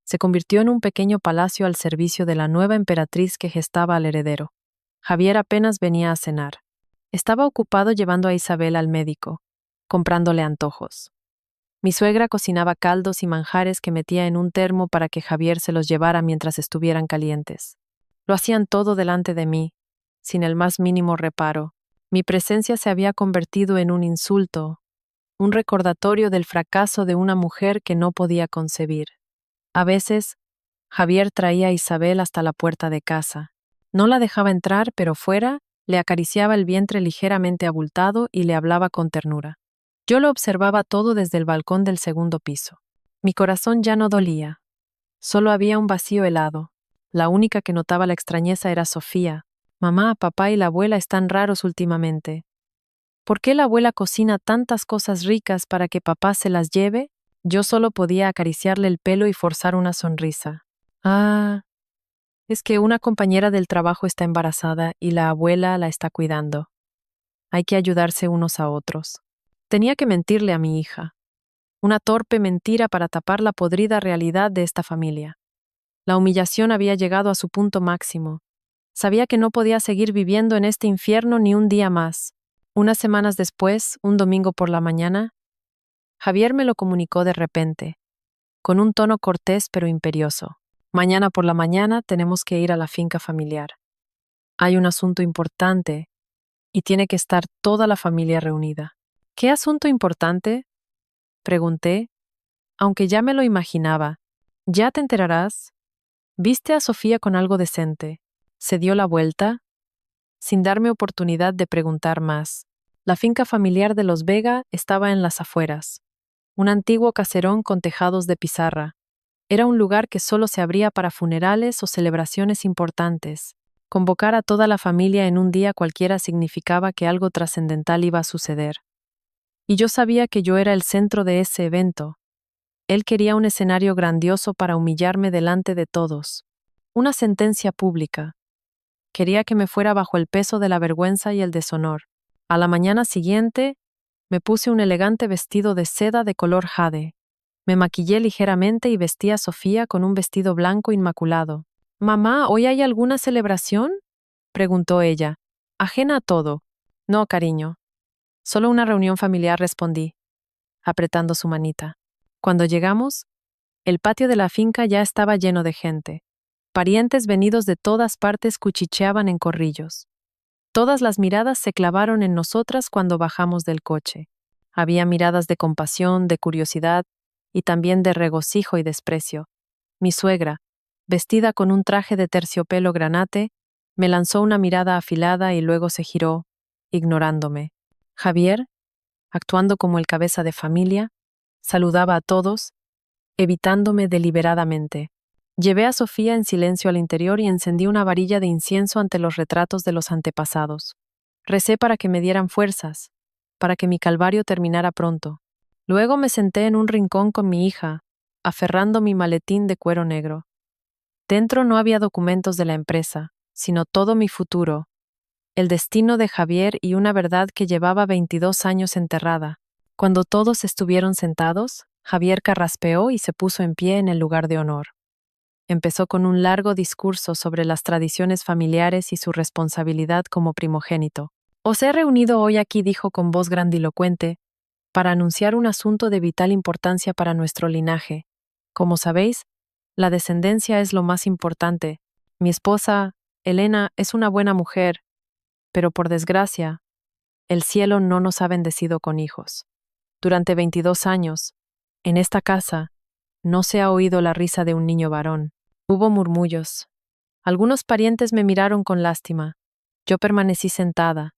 Se convirtió en un pequeño palacio al servicio de la nueva emperatriz que gestaba al heredero. Javier apenas venía a cenar. Estaba ocupado llevando a Isabel al médico, comprándole antojos. Mi suegra cocinaba caldos y manjares que metía en un termo para que Javier se los llevara mientras estuvieran calientes. Lo hacían todo delante de mí, sin el más mínimo reparo. Mi presencia se había convertido en un insulto, un recordatorio del fracaso de una mujer que no podía concebir. A veces, Javier traía a Isabel hasta la puerta de casa. No la dejaba entrar, pero fuera, le acariciaba el vientre ligeramente abultado y le hablaba con ternura. Yo lo observaba todo desde el balcón del segundo piso. Mi corazón ya no dolía. Solo había un vacío helado. La única que notaba la extrañeza era Sofía. Mamá, papá y la abuela están raros últimamente. ¿Por qué la abuela cocina tantas cosas ricas para que papá se las lleve? Yo solo podía acariciarle el pelo y forzar una sonrisa. Ah, es que una compañera del trabajo está embarazada y la abuela la está cuidando. Hay que ayudarse unos a otros. Tenía que mentirle a mi hija. Una torpe mentira para tapar la podrida realidad de esta familia. La humillación había llegado a su punto máximo. Sabía que no podía seguir viviendo en este infierno ni un día más. Unas semanas después, un domingo por la mañana, Javier me lo comunicó de repente, con un tono cortés pero imperioso. Mañana por la mañana tenemos que ir a la finca familiar. Hay un asunto importante y tiene que estar toda la familia reunida. ¿Qué asunto importante? Pregunté, aunque ya me lo imaginaba. Ya te enterarás. Viste a Sofía con algo decente. Se dio la vuelta, sin darme oportunidad de preguntar más. La finca familiar de los Vega estaba en las afueras. Un antiguo caserón con tejados de pizarra. Era un lugar que solo se abría para funerales o celebraciones importantes. Convocar a toda la familia en un día cualquiera significaba que algo trascendental iba a suceder. Y yo sabía que yo era el centro de ese evento. Él quería un escenario grandioso para humillarme delante de todos. Una sentencia pública. Quería que me fuera bajo el peso de la vergüenza y el deshonor. A la mañana siguiente, me puse un elegante vestido de seda de color jade. Me maquillé ligeramente y vestí a Sofía con un vestido blanco inmaculado. «Mamá, ¿hoy hay alguna celebración?», preguntó ella, ajena a todo. «No, cariño. Solo una reunión familiar», respondí, apretando su manita. Cuando llegamos, el patio de la finca ya estaba lleno de gente. Parientes venidos de todas partes cuchicheaban en corrillos. Todas las miradas se clavaron en nosotras cuando bajamos del coche. Había miradas de compasión, de curiosidad y también de regocijo y desprecio. Mi suegra, vestida con un traje de terciopelo granate, me lanzó una mirada afilada y luego se giró, ignorándome. Javier, actuando como el cabeza de familia, saludaba a todos, evitándome deliberadamente. Llevé a Sofía en silencio al interior y encendí una varilla de incienso ante los retratos de los antepasados. Recé para que me dieran fuerzas, para que mi calvario terminara pronto. Luego me senté en un rincón con mi hija, aferrando mi maletín de cuero negro. Dentro no había documentos de la empresa, sino todo mi futuro, el destino de Javier y una verdad que llevaba 22 años enterrada. Cuando todos estuvieron sentados, Javier carraspeó y se puso en pie en el lugar de honor. Empezó con un largo discurso sobre las tradiciones familiares y su responsabilidad como primogénito. «Os he reunido hoy aquí», dijo con voz grandilocuente, «para anunciar un asunto de vital importancia para nuestro linaje. Como sabéis, la descendencia es lo más importante. Mi esposa, Elena, es una buena mujer, pero por desgracia, el cielo no nos ha bendecido con hijos. Durante 22 años, en esta casa, no se ha oído la risa de un niño varón. Hubo murmullos. Algunos parientes me miraron con lástima. Yo permanecí sentada,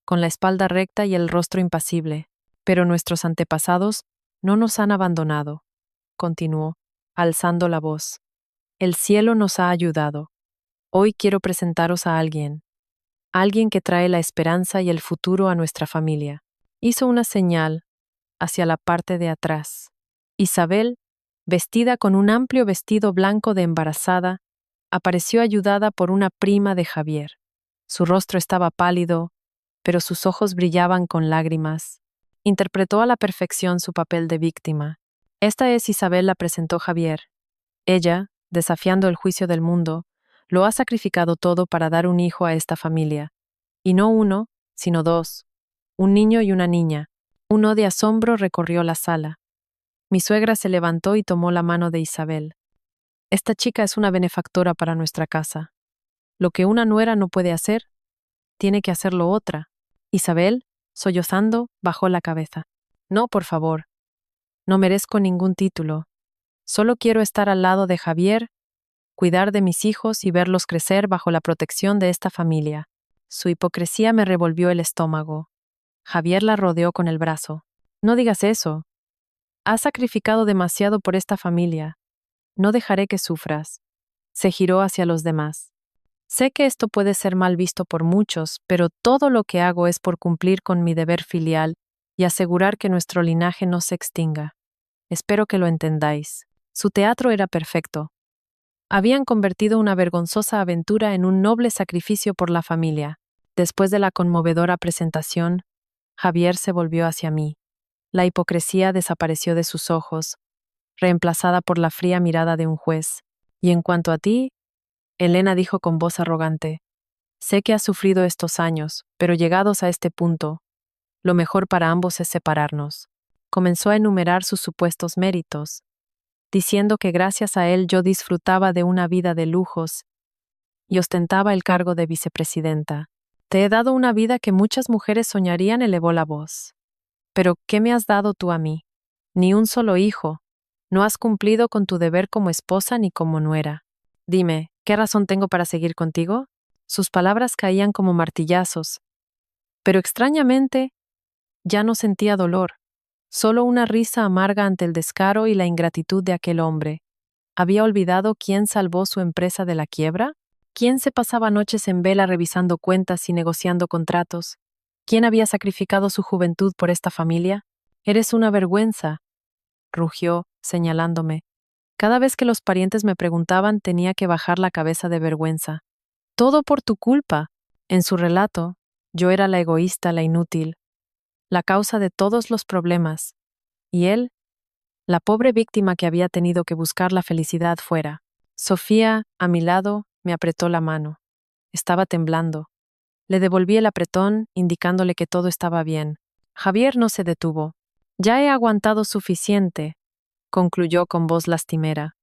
con la espalda recta y el rostro impasible. Pero nuestros antepasados no nos han abandonado, continuó, alzando la voz. El cielo nos ha ayudado. Hoy quiero presentaros a alguien que trae la esperanza y el futuro a nuestra familia. Hizo una señal hacia la parte de atrás. Isabel, vestida con un amplio vestido blanco de embarazada, apareció ayudada por una prima de Javier. Su rostro estaba pálido, pero sus ojos brillaban con lágrimas. Interpretó a la perfección su papel de víctima. «Esta es Isabel», la presentó Javier. Ella, desafiando el juicio del mundo, lo ha sacrificado todo para dar un hijo a esta familia. Y no uno, sino dos. Un niño y una niña. Un de asombro recorrió la sala. Mi suegra se levantó y tomó la mano de Isabel. «Esta chica es una benefactora para nuestra casa. Lo que una nuera no puede hacer, tiene que hacerlo otra». Isabel, sollozando, bajó la cabeza. «No, por favor. No merezco ningún título. Solo quiero estar al lado de Javier, cuidar de mis hijos y verlos crecer bajo la protección de esta familia». Su hipocresía me revolvió el estómago. Javier la rodeó con el brazo. «No digas eso. Has sacrificado demasiado por esta familia. No dejaré que sufras». Se giró hacia los demás. «Sé que esto puede ser mal visto por muchos, pero todo lo que hago es por cumplir con mi deber filial y asegurar que nuestro linaje no se extinga. Espero que lo entendáis». Su teatro era perfecto. Habían convertido una vergonzosa aventura en un noble sacrificio por la familia. Después de la conmovedora presentación, Javier se volvió hacia mí. La hipocresía desapareció de sus ojos, reemplazada por la fría mirada de un juez. «Y en cuanto a ti», Elena dijo con voz arrogante, «sé que has sufrido estos años, pero llegados a este punto, lo mejor para ambos es separarnos». Comenzó a enumerar sus supuestos méritos. diciendo que gracias a él yo disfrutaba de una vida de lujos y ostentaba el cargo de vicepresidenta. Te he dado una vida que muchas mujeres soñarían, elevó la voz. Pero, ¿qué me has dado tú a mí? Ni un solo hijo. No has cumplido con tu deber como esposa ni como nuera. Dime, ¿qué razón tengo para seguir contigo? Sus palabras caían como martillazos, pero extrañamente ya no sentía dolor, solo una risa amarga ante el descaro y la ingratitud de aquel hombre. ¿Había olvidado quién salvó su empresa de la quiebra? ¿Quién se pasaba noches en vela revisando cuentas y negociando contratos? ¿Quién había sacrificado su juventud por esta familia? Eres una vergüenza, rugió, señalándome. Cada vez que los parientes me preguntaban tenía que bajar la cabeza de vergüenza. Todo por tu culpa. En su relato, yo era la egoísta, la inútil, la causa de todos los problemas. Y él, la pobre víctima que había tenido que buscar la felicidad fuera. Sofía, a mi lado, me apretó la mano. Estaba temblando. Le devolví el apretón, indicándole que todo estaba bien. Javier no se detuvo. Ya he aguantado suficiente, concluyó con voz lastimera.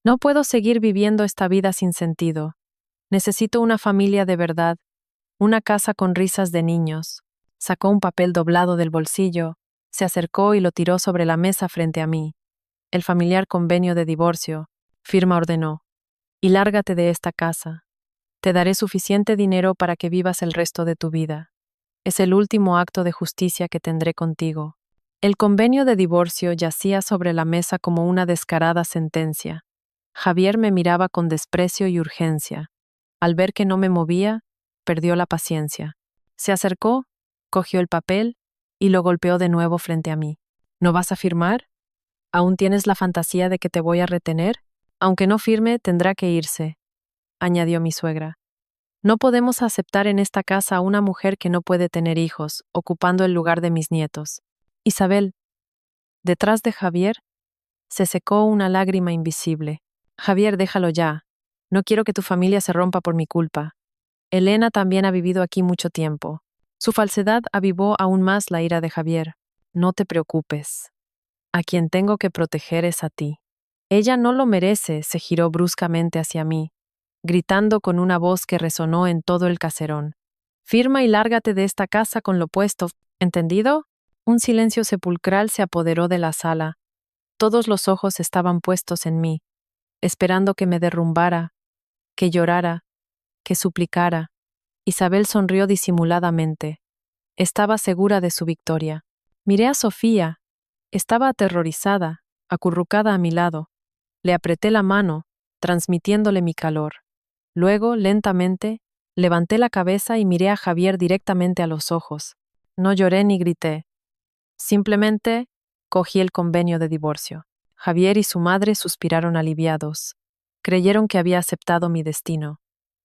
No puedo seguir viviendo esta vida sin sentido. Necesito una familia de verdad, una casa con risas de niños. Sacó un papel doblado del bolsillo, se acercó y lo tiró sobre la mesa frente a mí. El familiar convenio de divorcio, firma, ordenó. Y lárgate de esta casa. Te daré suficiente dinero para que vivas el resto de tu vida. Es el último acto de justicia que tendré contigo. El convenio de divorcio yacía sobre la mesa como una descarada sentencia. Javier me miraba con desprecio y urgencia. Al ver que no me movía, perdió la paciencia. Se acercó, cogió el papel y lo golpeó de nuevo frente a mí. ¿No vas a firmar? ¿Aún tienes la fantasía de que te voy a retener? Aunque no firme, tendrá que irse, añadió mi suegra. No podemos aceptar en esta casa a una mujer que no puede tener hijos, ocupando el lugar de mis nietos. Isabel, detrás de Javier, se secó una lágrima invisible. Javier, déjalo ya. No quiero que tu familia se rompa por mi culpa. Elena también ha vivido aquí mucho tiempo. Su falsedad avivó aún más la ira de Javier. No te preocupes. A quien tengo que proteger es a ti. Ella no lo merece, se giró bruscamente hacia mí, gritando con una voz que resonó en todo el caserón. Firma y lárgate de esta casa con lo puesto, ¿entendido? Un silencio sepulcral se apoderó de la sala. Todos los ojos estaban puestos en mí, esperando que me derrumbara, que llorara, que suplicara. Isabel sonrió disimuladamente. Estaba segura de su victoria. Miré a Sofía. Estaba aterrorizada, acurrucada a mi lado. Le apreté la mano, transmitiéndole mi calor. Luego, lentamente, levanté la cabeza y miré a Javier directamente a los ojos. No lloré ni grité. Simplemente cogí el convenio de divorcio. Javier y su madre suspiraron aliviados. Creyeron que había aceptado mi destino.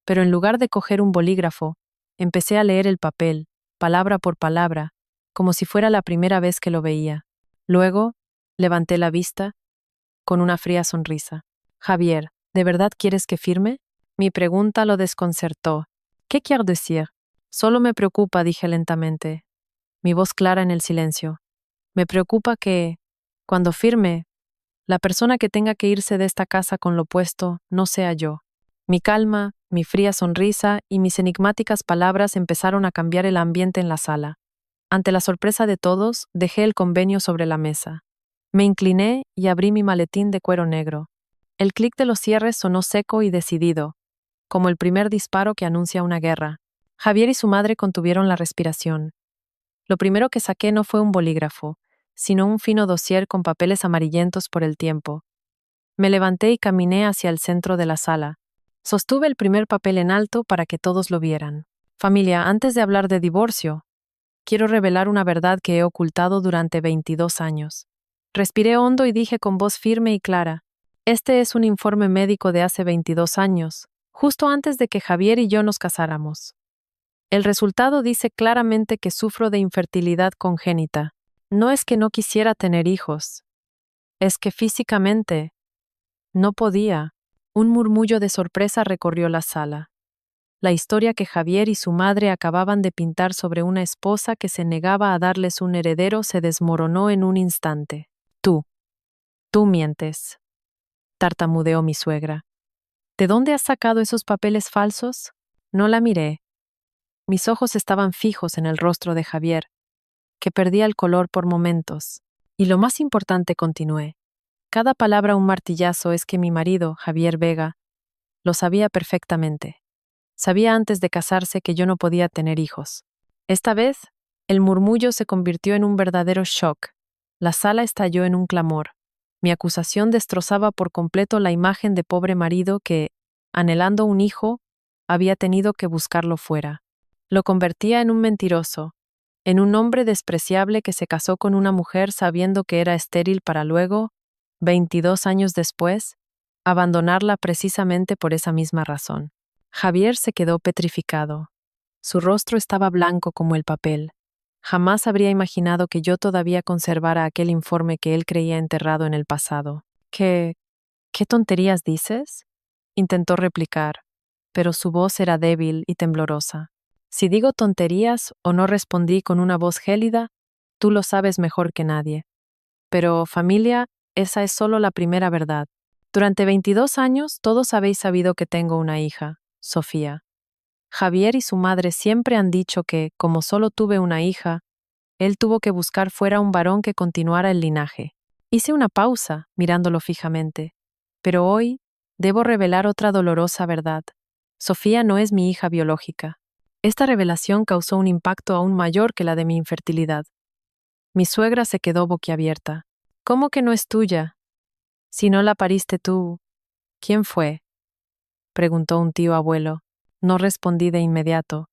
Pero en lugar de coger un bolígrafo, empecé a leer el papel, palabra por palabra, como si fuera la primera vez que lo veía. Luego, levanté la vista, con una fría sonrisa. Javier, ¿de verdad quieres que firme? Mi pregunta lo desconcertó. ¿Qué quiero decir? Solo me preocupa, dije lentamente, mi voz clara en el silencio. Me preocupa que, cuando firme, la persona que tenga que irse de esta casa con lo puesto no sea yo. Mi calma, mi fría sonrisa y mis enigmáticas palabras empezaron a cambiar el ambiente en la sala. Ante la sorpresa de todos, dejé el convenio sobre la mesa. Me incliné y abrí mi maletín de cuero negro. El clic de los cierres sonó seco y decidido, como el primer disparo que anuncia una guerra. Javier y su madre contuvieron la respiración. Lo primero que saqué no fue un bolígrafo, sino un fino dossier con papeles amarillentos por el tiempo. Me levanté y caminé hacia el centro de la sala. Sostuve el primer papel en alto para que todos lo vieran. Familia, antes de hablar de divorcio, quiero revelar una verdad que he ocultado durante 22 años. Respiré hondo y dije con voz firme y clara, este es un informe médico de hace 22 años, justo antes de que Javier y yo nos casáramos. El resultado dice claramente que sufro de infertilidad congénita. No es que no quisiera tener hijos, es que físicamente no podía. Un murmullo de sorpresa recorrió la sala. La historia que Javier y su madre acababan de pintar sobre una esposa que se negaba a darles un heredero se desmoronó en un instante. Tú mientes. tartamudeó mi suegra. ¿De dónde has sacado esos papeles falsos? No la miré. Mis ojos estaban fijos en el rostro de Javier, que perdía el color por momentos. Y lo más importante, continué. Cada palabra un martillazo es que mi marido, Javier Vega, lo sabía perfectamente. Sabía antes de casarse que yo no podía tener hijos. Esta vez, el murmullo se convirtió en un verdadero shock. La sala estalló en un clamor. Mi acusación destrozaba por completo la imagen de pobre marido que, anhelando un hijo, había tenido que buscarlo fuera. Lo convertía en un mentiroso, en un hombre despreciable que se casó con una mujer sabiendo que era estéril para luego, 22 años después, abandonarla precisamente por esa misma razón. Javier se quedó petrificado. Su rostro estaba blanco como el papel. Jamás habría imaginado que yo todavía conservara aquel informe que él creía enterrado en el pasado. ¿Qué tonterías dices? Intentó replicar, pero su voz era débil y temblorosa. Si digo tonterías o no, respondí con una voz gélida, tú lo sabes mejor que nadie. Pero, familia, esa es solo la primera verdad. Durante 22 años todos habéis sabido que tengo una hija, Sofía. Javier y su madre siempre han dicho que, como solo tuve una hija, él tuvo que buscar fuera un varón que continuara el linaje. Hice una pausa, mirándolo fijamente. Pero hoy debo revelar otra dolorosa verdad. Sofía no es mi hija biológica. Esta revelación causó un impacto aún mayor que la de mi infertilidad. Mi suegra se quedó boquiabierta. ¿Cómo que no es tuya? Si no la pariste tú, ¿quién fue? Preguntó un tío abuelo. No respondí de inmediato.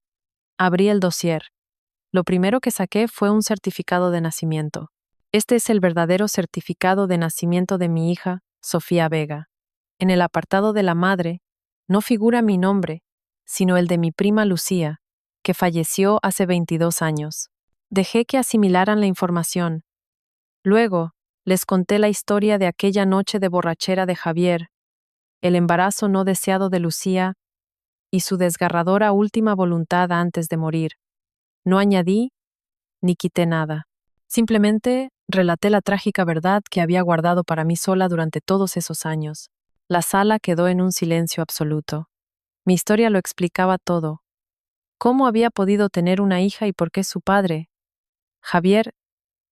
Abrí el dossier. Lo primero que saqué fue un certificado de nacimiento. Este es el verdadero certificado de nacimiento de mi hija, Sofía Vega. En el apartado de la madre, no figura mi nombre, sino el de mi prima Lucía, que falleció hace 22 años. Dejé que asimilaran la información. Luego, les conté la historia de aquella noche de borrachera de Javier, el embarazo no deseado de Lucía y su desgarradora última voluntad antes de morir. No añadí ni quité nada. Simplemente relaté la trágica verdad que había guardado para mí sola durante todos esos años. La sala quedó en un silencio absoluto. Mi historia lo explicaba todo. ¿Cómo había podido tener una hija y por qué su padre, Javier,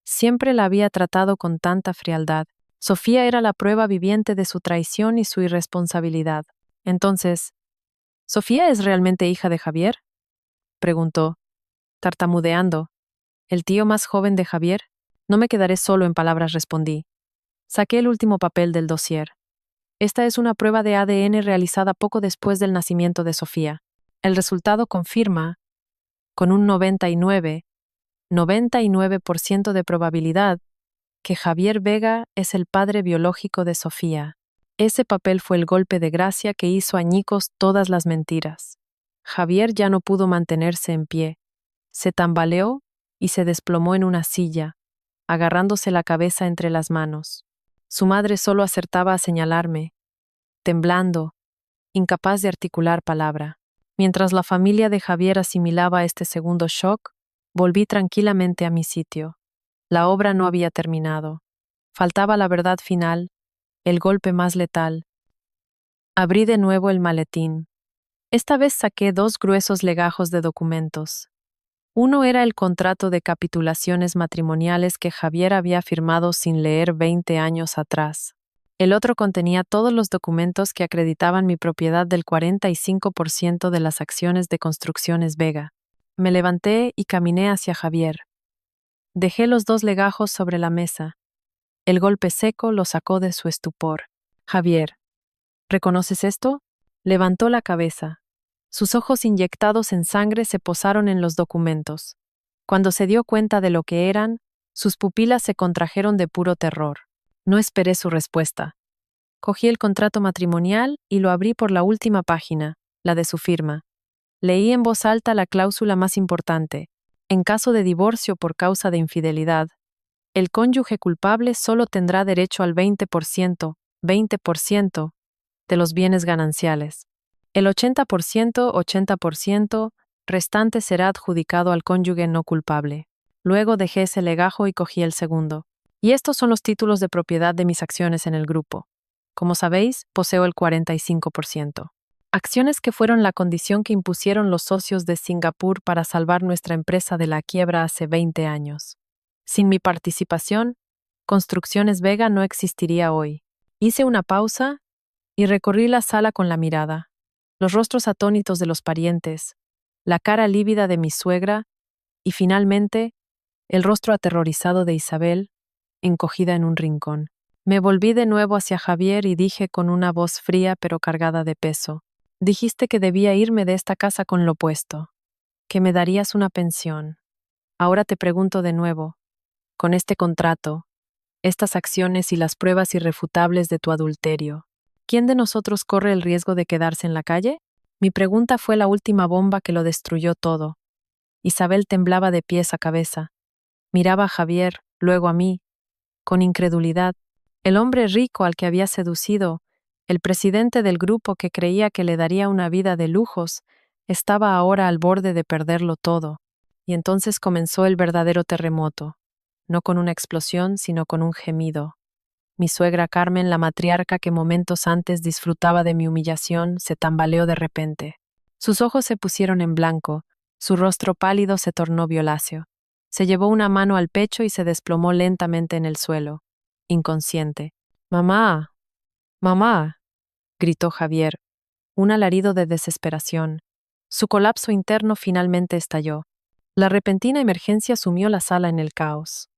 siempre la había tratado con tanta frialdad? Sofía era la prueba viviente de su traición y su irresponsabilidad. Entonces, ¿Sofía es realmente hija de Javier?, preguntó, tartamudeando. ¿El tío más joven de Javier? No me quedaré solo en palabras, respondí. Saqué el último papel del dossier. Esta es una prueba de ADN realizada poco después del nacimiento de Sofía. El resultado confirma, con un 99% de probabilidad, que Javier Vega es el padre biológico de Sofía. Ese papel fue el golpe de gracia que hizo añicos todas las mentiras. Javier ya no pudo mantenerse en pie. Se tambaleó y se desplomó en una silla, agarrándose la cabeza entre las manos. Su madre solo acertaba a señalarme, temblando, incapaz de articular palabra. Mientras la familia de Javier asimilaba este segundo shock, volví tranquilamente a mi sitio. La obra no había terminado. Faltaba la verdad final, el golpe más letal. Abrí de nuevo el maletín. Esta vez saqué 2 gruesos legajos de documentos. Uno era el contrato de capitulaciones matrimoniales que Javier había firmado sin leer 20 años atrás. El otro contenía todos los documentos que acreditaban mi propiedad del 45% de las acciones de Construcciones Vega. Me levanté y caminé hacia Javier. Dejé los 2 legajos sobre la mesa. El golpe seco lo sacó de su estupor. Javier, ¿reconoces esto? Levantó la cabeza. Sus ojos inyectados en sangre se posaron en los documentos. Cuando se dio cuenta de lo que eran, sus pupilas se contrajeron de puro terror. No esperé su respuesta. Cogí el contrato matrimonial y lo abrí por la última página, la de su firma. Leí en voz alta la cláusula más importante. En caso de divorcio por causa de infidelidad, el cónyuge culpable solo tendrá derecho al 20% de los bienes gananciales. El 80% restante será adjudicado al cónyuge no culpable. Luego dejé ese legajo y cogí el segundo. Y estos son los títulos de propiedad de mis acciones en el grupo. Como sabéis, poseo el 45%. Acciones que fueron la condición que impusieron los socios de Singapur para salvar nuestra empresa de la quiebra hace 20 años. Sin mi participación, Construcciones Vega no existiría hoy. Hice una pausa y recorrí la sala con la mirada, los rostros atónitos de los parientes, la cara lívida de mi suegra y finalmente el rostro aterrorizado de Isabel, encogida en un rincón. Me volví de nuevo hacia Javier y dije con una voz fría pero cargada de peso: dijiste que debía irme de esta casa con lo puesto, que me darías una pensión. Ahora te pregunto de nuevo, con este contrato, estas acciones y las pruebas irrefutables de tu adulterio, ¿quién de nosotros corre el riesgo de quedarse en la calle? Mi pregunta fue la última bomba que lo destruyó todo. Isabel temblaba de pies a cabeza. Miraba a Javier, luego a mí, con incredulidad. El hombre rico al que había seducido, el presidente del grupo que creía que le daría una vida de lujos, estaba ahora al borde de perderlo todo. Y entonces comenzó el verdadero terremoto, no con una explosión, sino con un gemido. Mi suegra Carmen, la matriarca que momentos antes disfrutaba de mi humillación, se tambaleó de repente. Sus ojos se pusieron en blanco, su rostro pálido se tornó violáceo. Se llevó una mano al pecho y se desplomó lentamente en el suelo, inconsciente. «¡Mamá! ¡Mamá!», gritó Javier, un alarido de desesperación. Su colapso interno finalmente estalló. La repentina emergencia sumió la sala en el caos.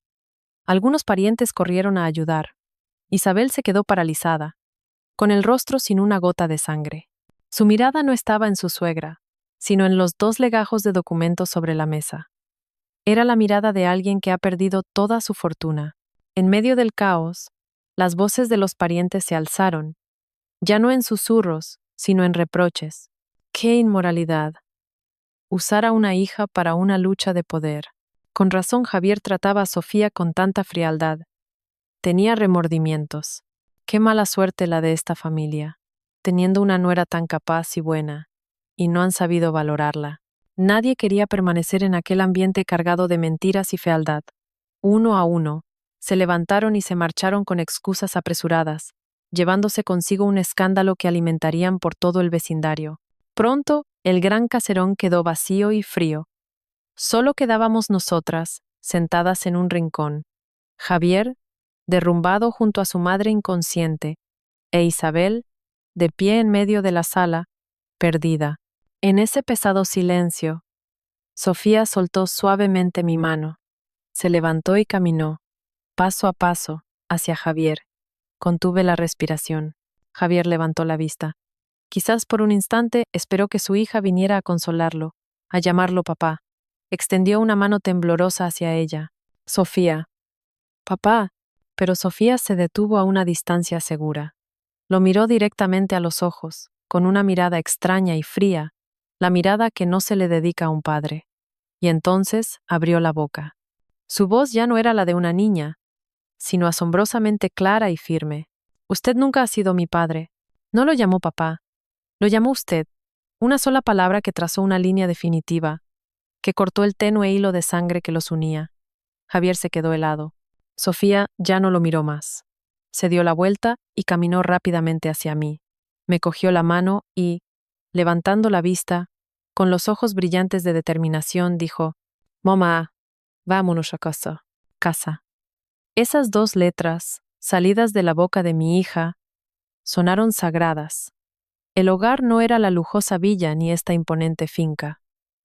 Algunos parientes corrieron a ayudar. Isabel se quedó paralizada, con el rostro sin una gota de sangre. Su mirada no estaba en su suegra, sino en los 2 legajos de documentos sobre la mesa. Era la mirada de alguien que ha perdido toda su fortuna. En medio del caos, las voces de los parientes se alzaron, ya no en susurros, sino en reproches. ¡Qué inmoralidad! Usar a una hija para una lucha de poder. Con razón Javier trataba a Sofía con tanta frialdad. Tenía remordimientos. Qué mala suerte la de esta familia, teniendo una nuera tan capaz y buena, y no han sabido valorarla. Nadie quería permanecer en aquel ambiente cargado de mentiras y fealdad. Uno a uno, se levantaron y se marcharon con excusas apresuradas, llevándose consigo un escándalo que alimentarían por todo el vecindario. Pronto, el gran caserón quedó vacío y frío. Solo quedábamos nosotras, sentadas en un rincón. Javier, derrumbado junto a su madre inconsciente, e Isabel, de pie en medio de la sala, perdida. En ese pesado silencio, Sofía soltó suavemente mi mano, se levantó y caminó, paso a paso, hacia Javier. Contuve la respiración. Javier levantó la vista. Quizás por un instante esperó que su hija viniera a consolarlo, a llamarlo papá. Extendió una mano temblorosa hacia ella. Sofía. Papá. Pero Sofía se detuvo a una distancia segura. Lo miró directamente a los ojos, con una mirada extraña y fría, la mirada que no se le dedica a un padre. Y entonces abrió la boca. Su voz ya no era la de una niña, sino asombrosamente clara y firme. Usted nunca ha sido mi padre. No lo llamó papá. Lo llamó usted. Una sola palabra que trazó una línea definitiva, que cortó el tenue hilo de sangre que los unía. Javier se quedó helado. Sofía ya no lo miró más. Se dio la vuelta y caminó rápidamente hacia mí. Me cogió la mano y, levantando la vista, con los ojos brillantes de determinación, dijo: «Mamá, vámonos a casa». Casa. Esas 2 letras, salidas de la boca de mi hija, sonaron sagradas. El hogar no era la lujosa villa ni esta imponente finca.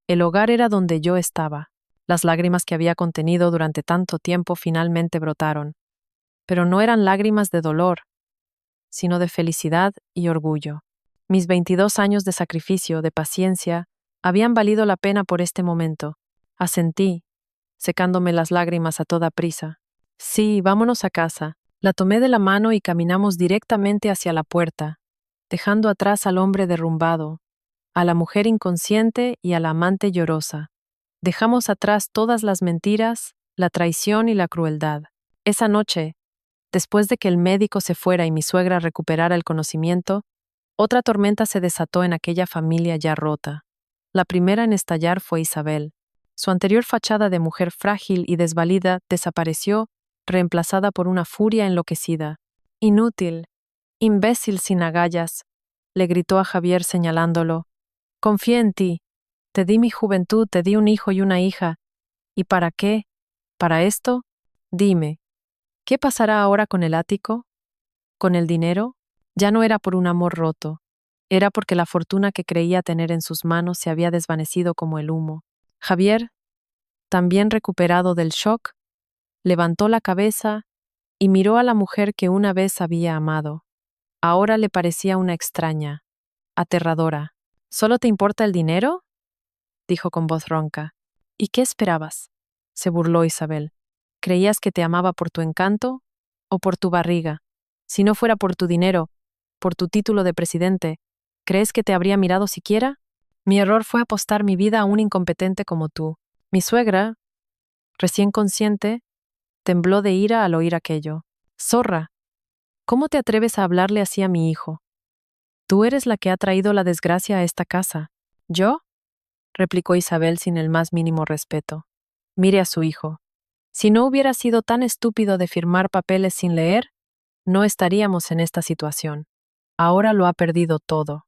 El hogar era donde yo estaba. Las lágrimas que había contenido durante tanto tiempo finalmente brotaron. Pero no eran lágrimas de dolor, sino de felicidad y orgullo. Mis 22 años de sacrificio, de paciencia, habían valido la pena por este momento. Asentí, secándome las lágrimas a toda prisa. Sí, vámonos a casa. La tomé de la mano y caminamos directamente hacia la puerta, dejando atrás al hombre derrumbado, a la mujer inconsciente y a la amante llorosa. Dejamos atrás todas las mentiras, la traición y la crueldad. Esa noche, después de que el médico se fuera y mi suegra recuperara el conocimiento, otra tormenta se desató en aquella familia ya rota. La primera en estallar fue Isabel. Su anterior fachada de mujer frágil y desvalida desapareció, reemplazada por una furia enloquecida. Inútil, Imbécil sin agallas, le gritó a Javier señalándolo. Confié en ti. Te di mi juventud, te di un hijo y una hija. ¿Y para qué? ¿Para esto? Dime, ¿qué pasará ahora con el ático? ¿Con el dinero? Ya no era por un amor roto. Era porque la fortuna que creía tener en sus manos se había desvanecido como el humo. Javier, también recuperado del shock, levantó la cabeza y miró a la mujer que una vez había amado. Ahora le parecía una extraña, aterradora. ¿Solo te importa el dinero? Dijo con voz ronca. ¿Y qué esperabas? Se burló Isabel. ¿Creías que te amaba por tu encanto o por tu barriga? Si no fuera por tu dinero, por tu título de presidente, ¿crees que te habría mirado siquiera? Mi error fue apostar mi vida a un incompetente como tú. Mi suegra, recién consciente, tembló de ira al oír aquello. Zorra, ¿cómo te atreves a hablarle así a mi hijo? Tú eres la que ha traído la desgracia a esta casa. ¿Yo? Replicó Isabel sin el más mínimo respeto. Mire a su hijo. Si no hubiera sido tan estúpido de firmar papeles sin leer, no estaríamos en esta situación. Ahora lo ha perdido todo.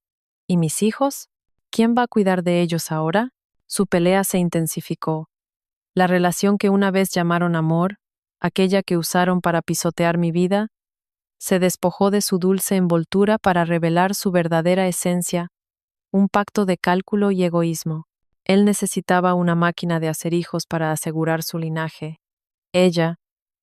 ¿Y mis hijos? ¿Quién va a cuidar de ellos ahora? Su pelea se intensificó. La relación que una vez llamaron amor, aquella que usaron para pisotear mi vida, se despojó de su dulce envoltura para revelar su verdadera esencia, un pacto de cálculo y egoísmo. Él necesitaba una máquina de hacer hijos para asegurar su linaje. Ella,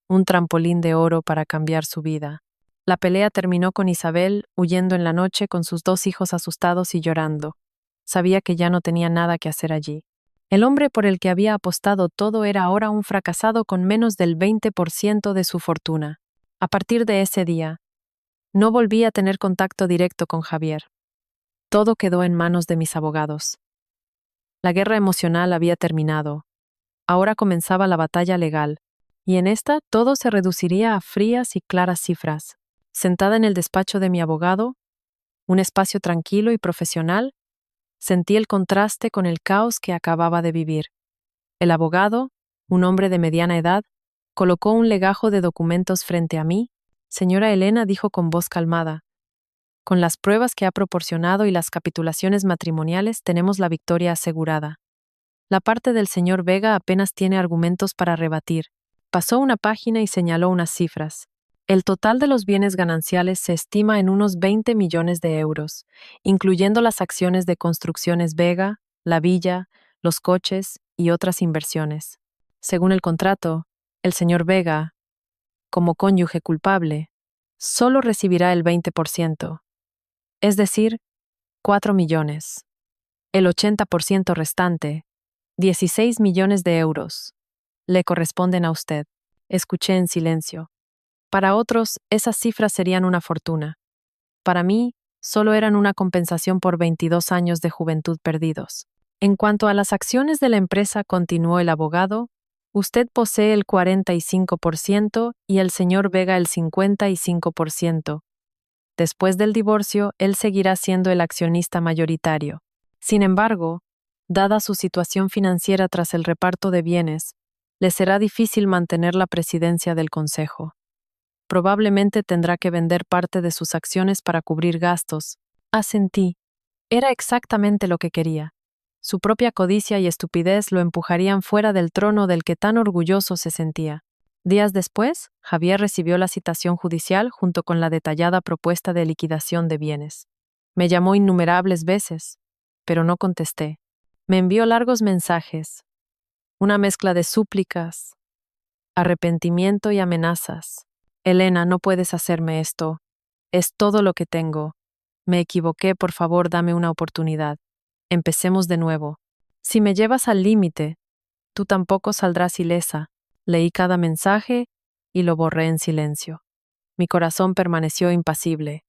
un trampolín de oro para cambiar su vida. La pelea terminó con Isabel huyendo en la noche con sus 2 hijos asustados y llorando. Sabía que ya no tenía nada que hacer allí. El hombre por el que había apostado todo era ahora un fracasado con menos del 20% de su fortuna. A partir de ese día, no volví a tener contacto directo con Javier. Todo quedó en manos de mis abogados. La guerra emocional había terminado. Ahora comenzaba la batalla legal, y en esta todo se reduciría a frías y claras cifras. Sentada en el despacho de mi abogado, un espacio tranquilo y profesional, sentí el contraste con el caos que acababa de vivir. El abogado, un hombre de mediana edad, colocó un legajo de documentos frente a mí. Señora Elena, dijo con voz calmada, con las pruebas que ha proporcionado y las capitulaciones matrimoniales tenemos la victoria asegurada. La parte del señor Vega apenas tiene argumentos para rebatir. Pasó una página y señaló unas cifras. El total de los bienes gananciales se estima en unos 20 millones de euros, incluyendo las acciones de Construcciones Vega, la villa, los coches y otras inversiones. Según el contrato, el señor Vega, como cónyuge culpable, solo recibirá el 20%, es decir, 4 millones. El 80% restante, 16 millones de euros, le corresponden a usted. Escuché en silencio. Para otros, esas cifras serían una fortuna. Para mí, solo eran una compensación por 22 años de juventud perdidos. En cuanto a las acciones de la empresa, continuó el abogado, usted posee el 45% y el señor Vega el 55%. Después del divorcio, él seguirá siendo el accionista mayoritario. Sin embargo, dada su situación financiera tras el reparto de bienes, le será difícil mantener la presidencia del Consejo. Probablemente tendrá que vender parte de sus acciones para cubrir gastos. Asentí. Era exactamente lo que quería. Su propia codicia y estupidez lo empujarían fuera del trono del que tan orgulloso se sentía. Días después, Javier recibió la citación judicial junto con la detallada propuesta de liquidación de bienes. Me llamó innumerables veces, pero no contesté. Me envió largos mensajes, una mezcla de súplicas, arrepentimiento y amenazas. Elena, no puedes hacerme esto. Es todo lo que tengo. Me equivoqué, por favor, dame una oportunidad. Empecemos de nuevo. Si me llevas al límite, tú tampoco saldrás ilesa. Leí cada mensaje y lo borré en silencio. Mi corazón permaneció impasible.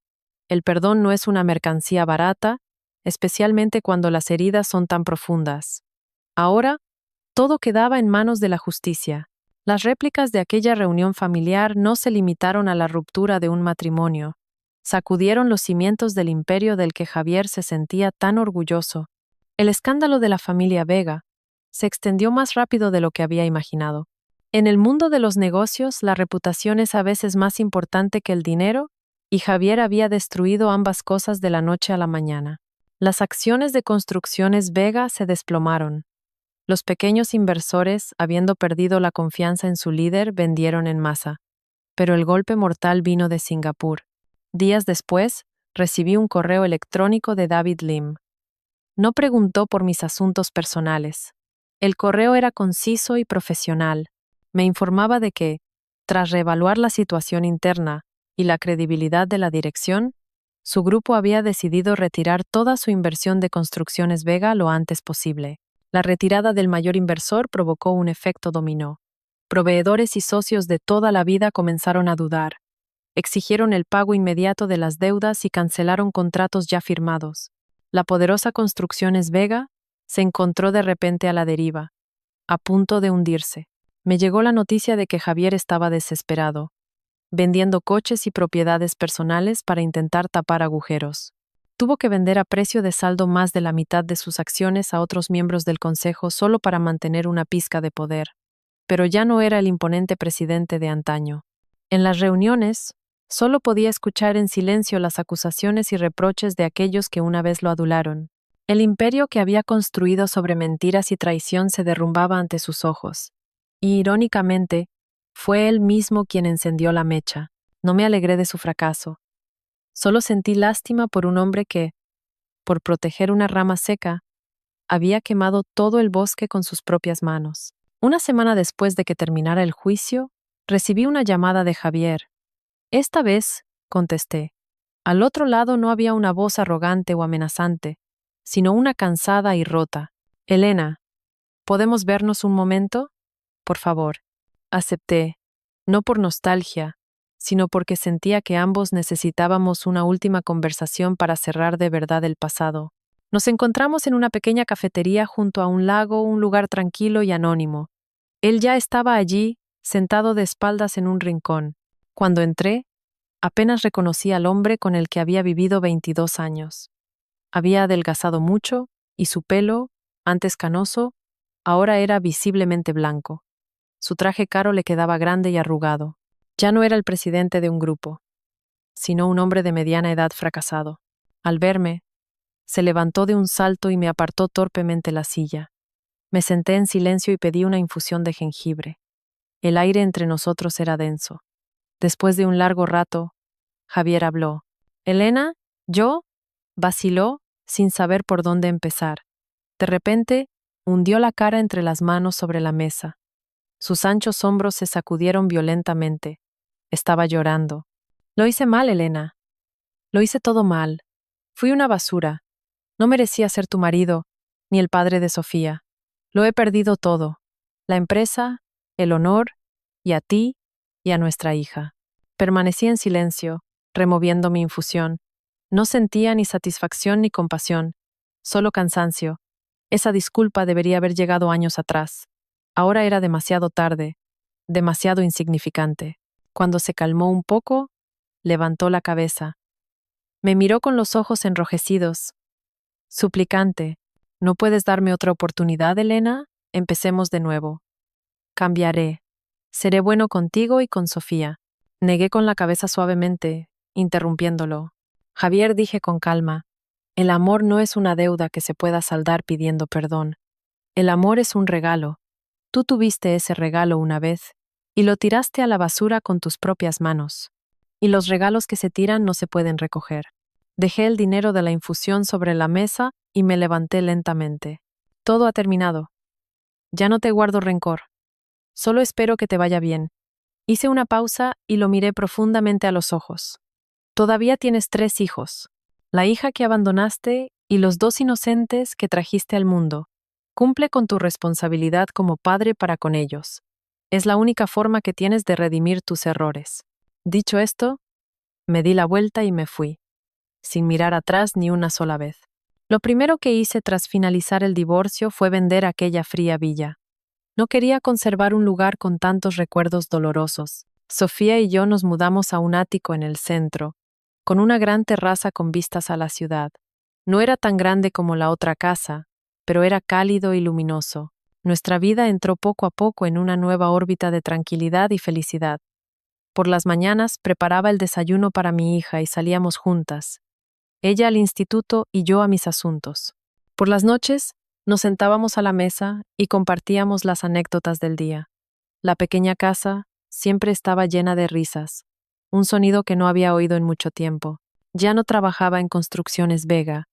El perdón no es una mercancía barata, especialmente cuando las heridas son tan profundas. Ahora, todo quedaba en manos de la justicia. Las réplicas de aquella reunión familiar no se limitaron a la ruptura de un matrimonio. Sacudieron los cimientos del imperio del que Javier se sentía tan orgulloso. El escándalo de la familia Vega se extendió más rápido de lo que había imaginado. En el mundo de los negocios, la reputación es a veces más importante que el dinero y Javier había destruido ambas cosas de la noche a la mañana. Las acciones de Construcciones Vega se desplomaron. Los pequeños inversores, habiendo perdido la confianza en su líder, vendieron en masa. Pero el golpe mortal vino de Singapur. Días después, recibí un correo electrónico de David Lim. No preguntó por mis asuntos personales. El correo era conciso y profesional. Me informaba de que, tras reevaluar la situación interna y la credibilidad de la dirección, su grupo había decidido retirar toda su inversión de Construcciones Vega lo antes posible. La retirada del mayor inversor provocó un efecto dominó. Proveedores y socios de toda la vida comenzaron a dudar. Exigieron el pago inmediato de las deudas y cancelaron contratos ya firmados. La poderosa Construcciones Vega se encontró de repente a la deriva, a punto de hundirse. Me llegó la noticia de que Javier estaba desesperado, vendiendo coches y propiedades personales para intentar tapar agujeros. Tuvo que vender a precio de saldo más de la mitad de sus acciones a otros miembros del consejo solo para mantener una pizca de poder. Pero ya no era el imponente presidente de antaño. En las reuniones, solo podía escuchar en silencio las acusaciones y reproches de aquellos que una vez lo adularon. El imperio que había construido sobre mentiras y traición se derrumbaba ante sus ojos. Y, irónicamente, fue él mismo quien encendió la mecha. No me alegré de su fracaso. Solo sentí lástima por un hombre que, por proteger una rama seca, había quemado todo el bosque con sus propias manos. Una semana después de que terminara el juicio, recibí una llamada de Javier. Esta vez, contesté. Al otro lado no había una voz arrogante o amenazante, sino una cansada y rota. Elena, ¿podemos vernos un momento? Por favor. Acepté, no por nostalgia, sino porque sentía que ambos necesitábamos una última conversación para cerrar de verdad el pasado. Nos encontramos en una pequeña cafetería junto a un lago, un lugar tranquilo y anónimo. Él ya estaba allí, sentado de espaldas en un rincón. Cuando entré, apenas reconocí al hombre con el que había vivido 22 años. Había adelgazado mucho, y su pelo, antes canoso, ahora era visiblemente blanco. Su traje caro le quedaba grande y arrugado. Ya no era el presidente de un grupo, sino un hombre de mediana edad fracasado. Al verme, se levantó de un salto y me apartó torpemente la silla. Me senté en silencio y pedí una infusión de jengibre. El aire entre nosotros era denso. Después de un largo rato, Javier habló. «Elena, ¿yo?» Vaciló, sin saber por dónde empezar. De repente, hundió la cara entre las manos sobre la mesa. Sus anchos hombros se sacudieron violentamente. Estaba llorando. «Lo hice mal, Elena. Lo hice todo mal. Fui una basura. No merecía ser tu marido, ni el padre de Sofía. Lo he perdido todo. La empresa, el honor, y a ti, y a nuestra hija». Permanecí en silencio, removiendo mi infusión. No sentía ni satisfacción ni compasión, solo cansancio. Esa disculpa debería haber llegado años atrás. Ahora era demasiado tarde, demasiado insignificante. Cuando se calmó un poco, levantó la cabeza. Me miró con los ojos enrojecidos. Suplicante, ¿no puedes darme otra oportunidad, Elena? Empecemos de nuevo. Cambiaré. Seré bueno contigo y con Sofía. Negué con la cabeza suavemente, interrumpiéndolo. Javier, dije con calma, el amor no es una deuda que se pueda saldar pidiendo perdón. El amor es un regalo. Tú tuviste ese regalo una vez y lo tiraste a la basura con tus propias manos. Y los regalos que se tiran no se pueden recoger. Dejé el dinero de la infusión sobre la mesa y me levanté lentamente. Todo ha terminado. Ya no te guardo rencor. Solo espero que te vaya bien. Hice una pausa y lo miré profundamente a los ojos. Todavía tienes 3 hijos. La hija que abandonaste y los 2 inocentes que trajiste al mundo. Cumple con tu responsabilidad como padre para con ellos. Es la única forma que tienes de redimir tus errores. Dicho esto, me di la vuelta y me fui, sin mirar atrás ni una sola vez. Lo primero que hice tras finalizar el divorcio fue vender aquella fría villa. No quería conservar un lugar con tantos recuerdos dolorosos. Sofía y yo nos mudamos a un ático en el centro, con una gran terraza con vistas a la ciudad. No era tan grande como la otra casa, pero era cálido y luminoso. Nuestra vida entró poco a poco en una nueva órbita de tranquilidad y felicidad. Por las mañanas preparaba el desayuno para mi hija y salíamos juntas, ella al instituto y yo a mis asuntos. Por las noches nos sentábamos a la mesa y compartíamos las anécdotas del día. La pequeña casa siempre estaba llena de risas, un sonido que no había oído en mucho tiempo. Ya no trabajaba en Construcciones Vega.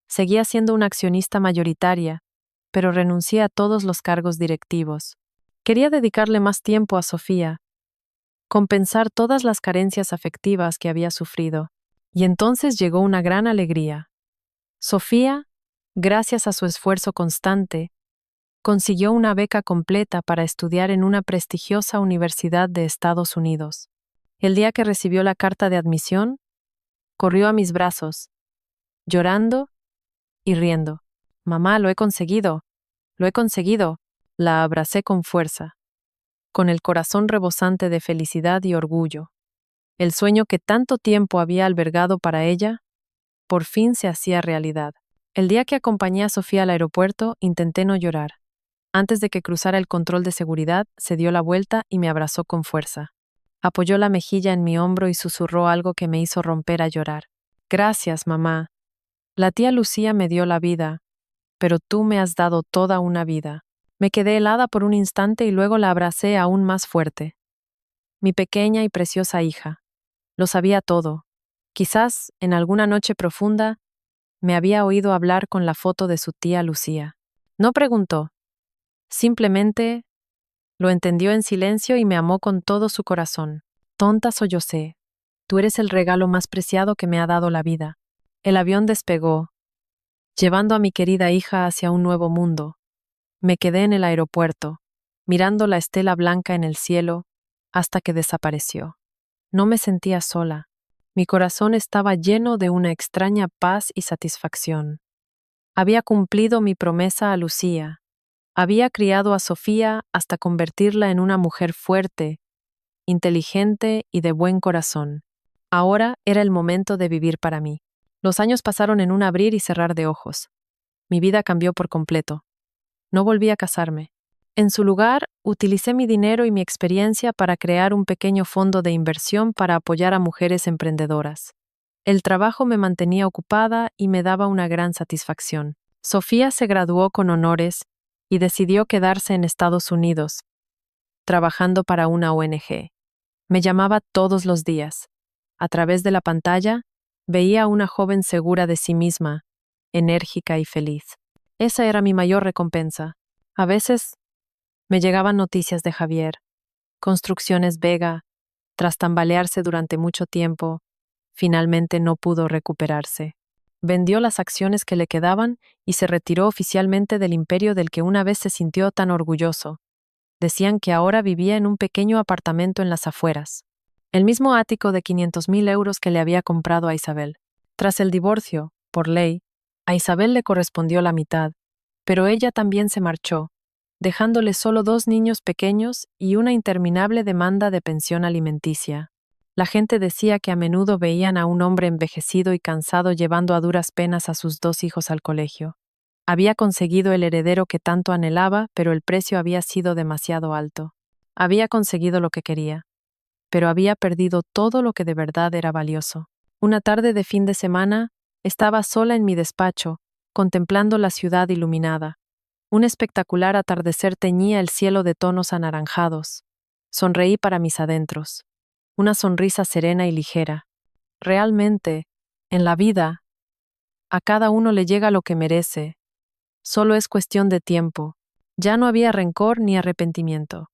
Seguía siendo una accionista mayoritaria, pero renuncié a todos los cargos directivos. Quería dedicarle más tiempo a Sofía, compensar todas las carencias afectivas que había sufrido. Y entonces llegó una gran alegría. Sofía, gracias a su esfuerzo constante, consiguió una beca completa para estudiar en una prestigiosa universidad de Estados Unidos. El día que recibió la carta de admisión, corrió a mis brazos, llorando y riendo. «Mamá, lo he conseguido, lo he conseguido». La abracé con fuerza, con el corazón rebosante de felicidad y orgullo. El sueño que tanto tiempo había albergado para ella, por fin se hacía realidad. El día que acompañé a Sofía al aeropuerto, intenté no llorar. Antes de que cruzara el control de seguridad, se dio la vuelta y me abrazó con fuerza. Apoyó la mejilla en mi hombro y susurró algo que me hizo romper a llorar. «Gracias, mamá. La tía Lucía me dio la vida, pero tú me has dado toda una vida». Me quedé helada por un instante y luego la abracé aún más fuerte. Mi pequeña y preciosa hija. Lo sabía todo. Quizás, en alguna noche profunda, me había oído hablar con la foto de su tía Lucía. No preguntó. Simplemente lo entendió en silencio y me amó con todo su corazón. «Tonta sollocé. Tú eres el regalo más preciado que me ha dado la vida». El avión despegó, llevando a mi querida hija hacia un nuevo mundo. Me quedé en el aeropuerto, mirando la estela blanca en el cielo, hasta que desapareció. No me sentía sola. Mi corazón estaba lleno de una extraña paz y satisfacción. Había cumplido mi promesa a Lucía. Había criado a Sofía hasta convertirla en una mujer fuerte, inteligente y de buen corazón. Ahora era el momento de vivir para mí. Los años pasaron en un abrir y cerrar de ojos. Mi vida cambió por completo. No volví a casarme. En su lugar, utilicé mi dinero y mi experiencia para crear un pequeño fondo de inversión para apoyar a mujeres emprendedoras. El trabajo me mantenía ocupada y me daba una gran satisfacción. Sofía se graduó con honores y decidió quedarse en Estados Unidos, trabajando para una ONG. Me llamaba todos los días. A través de la pantalla, veía a una joven segura de sí misma, enérgica y feliz. Esa era mi mayor recompensa. A veces me llegaban noticias de Javier. Construcciones Vega, tras tambalearse durante mucho tiempo, finalmente no pudo recuperarse. Vendió las acciones que le quedaban y se retiró oficialmente del imperio del que una vez se sintió tan orgulloso. Decían que ahora vivía en un pequeño apartamento en las afueras, el mismo ático de 500.000 euros que le había comprado a Isabel. Tras el divorcio, por ley, a Isabel le correspondió la mitad, pero ella también se marchó, dejándole solo 2 niños pequeños y una interminable demanda de pensión alimenticia. La gente decía que a menudo veían a un hombre envejecido y cansado llevando a duras penas a sus 2 hijos al colegio. Había conseguido el heredero que tanto anhelaba, pero el precio había sido demasiado alto. Había conseguido lo que quería, pero había perdido todo lo que de verdad era valioso. Una tarde de fin de semana, estaba sola en mi despacho, contemplando la ciudad iluminada. Un espectacular atardecer teñía el cielo de tonos anaranjados. Sonreí para mis adentros. Una sonrisa serena y ligera. Realmente, en la vida, a cada uno le llega lo que merece. Solo es cuestión de tiempo. Ya no había rencor ni arrepentimiento.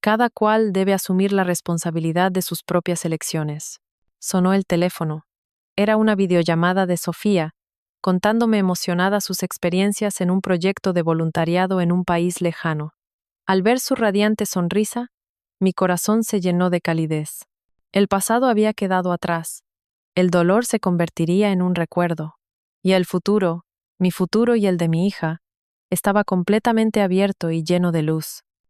Cada cual debe asumir la responsabilidad de sus propias elecciones. Sonó el teléfono. Era una videollamada de Sofía, contándome emocionada sus experiencias en un proyecto de voluntariado en un país lejano. Al ver su radiante sonrisa, mi corazón se llenó de calidez. El pasado había quedado atrás. El dolor se convertiría en un recuerdo. Y el futuro, mi futuro y el de mi hija, estaba completamente abierto y lleno de luz.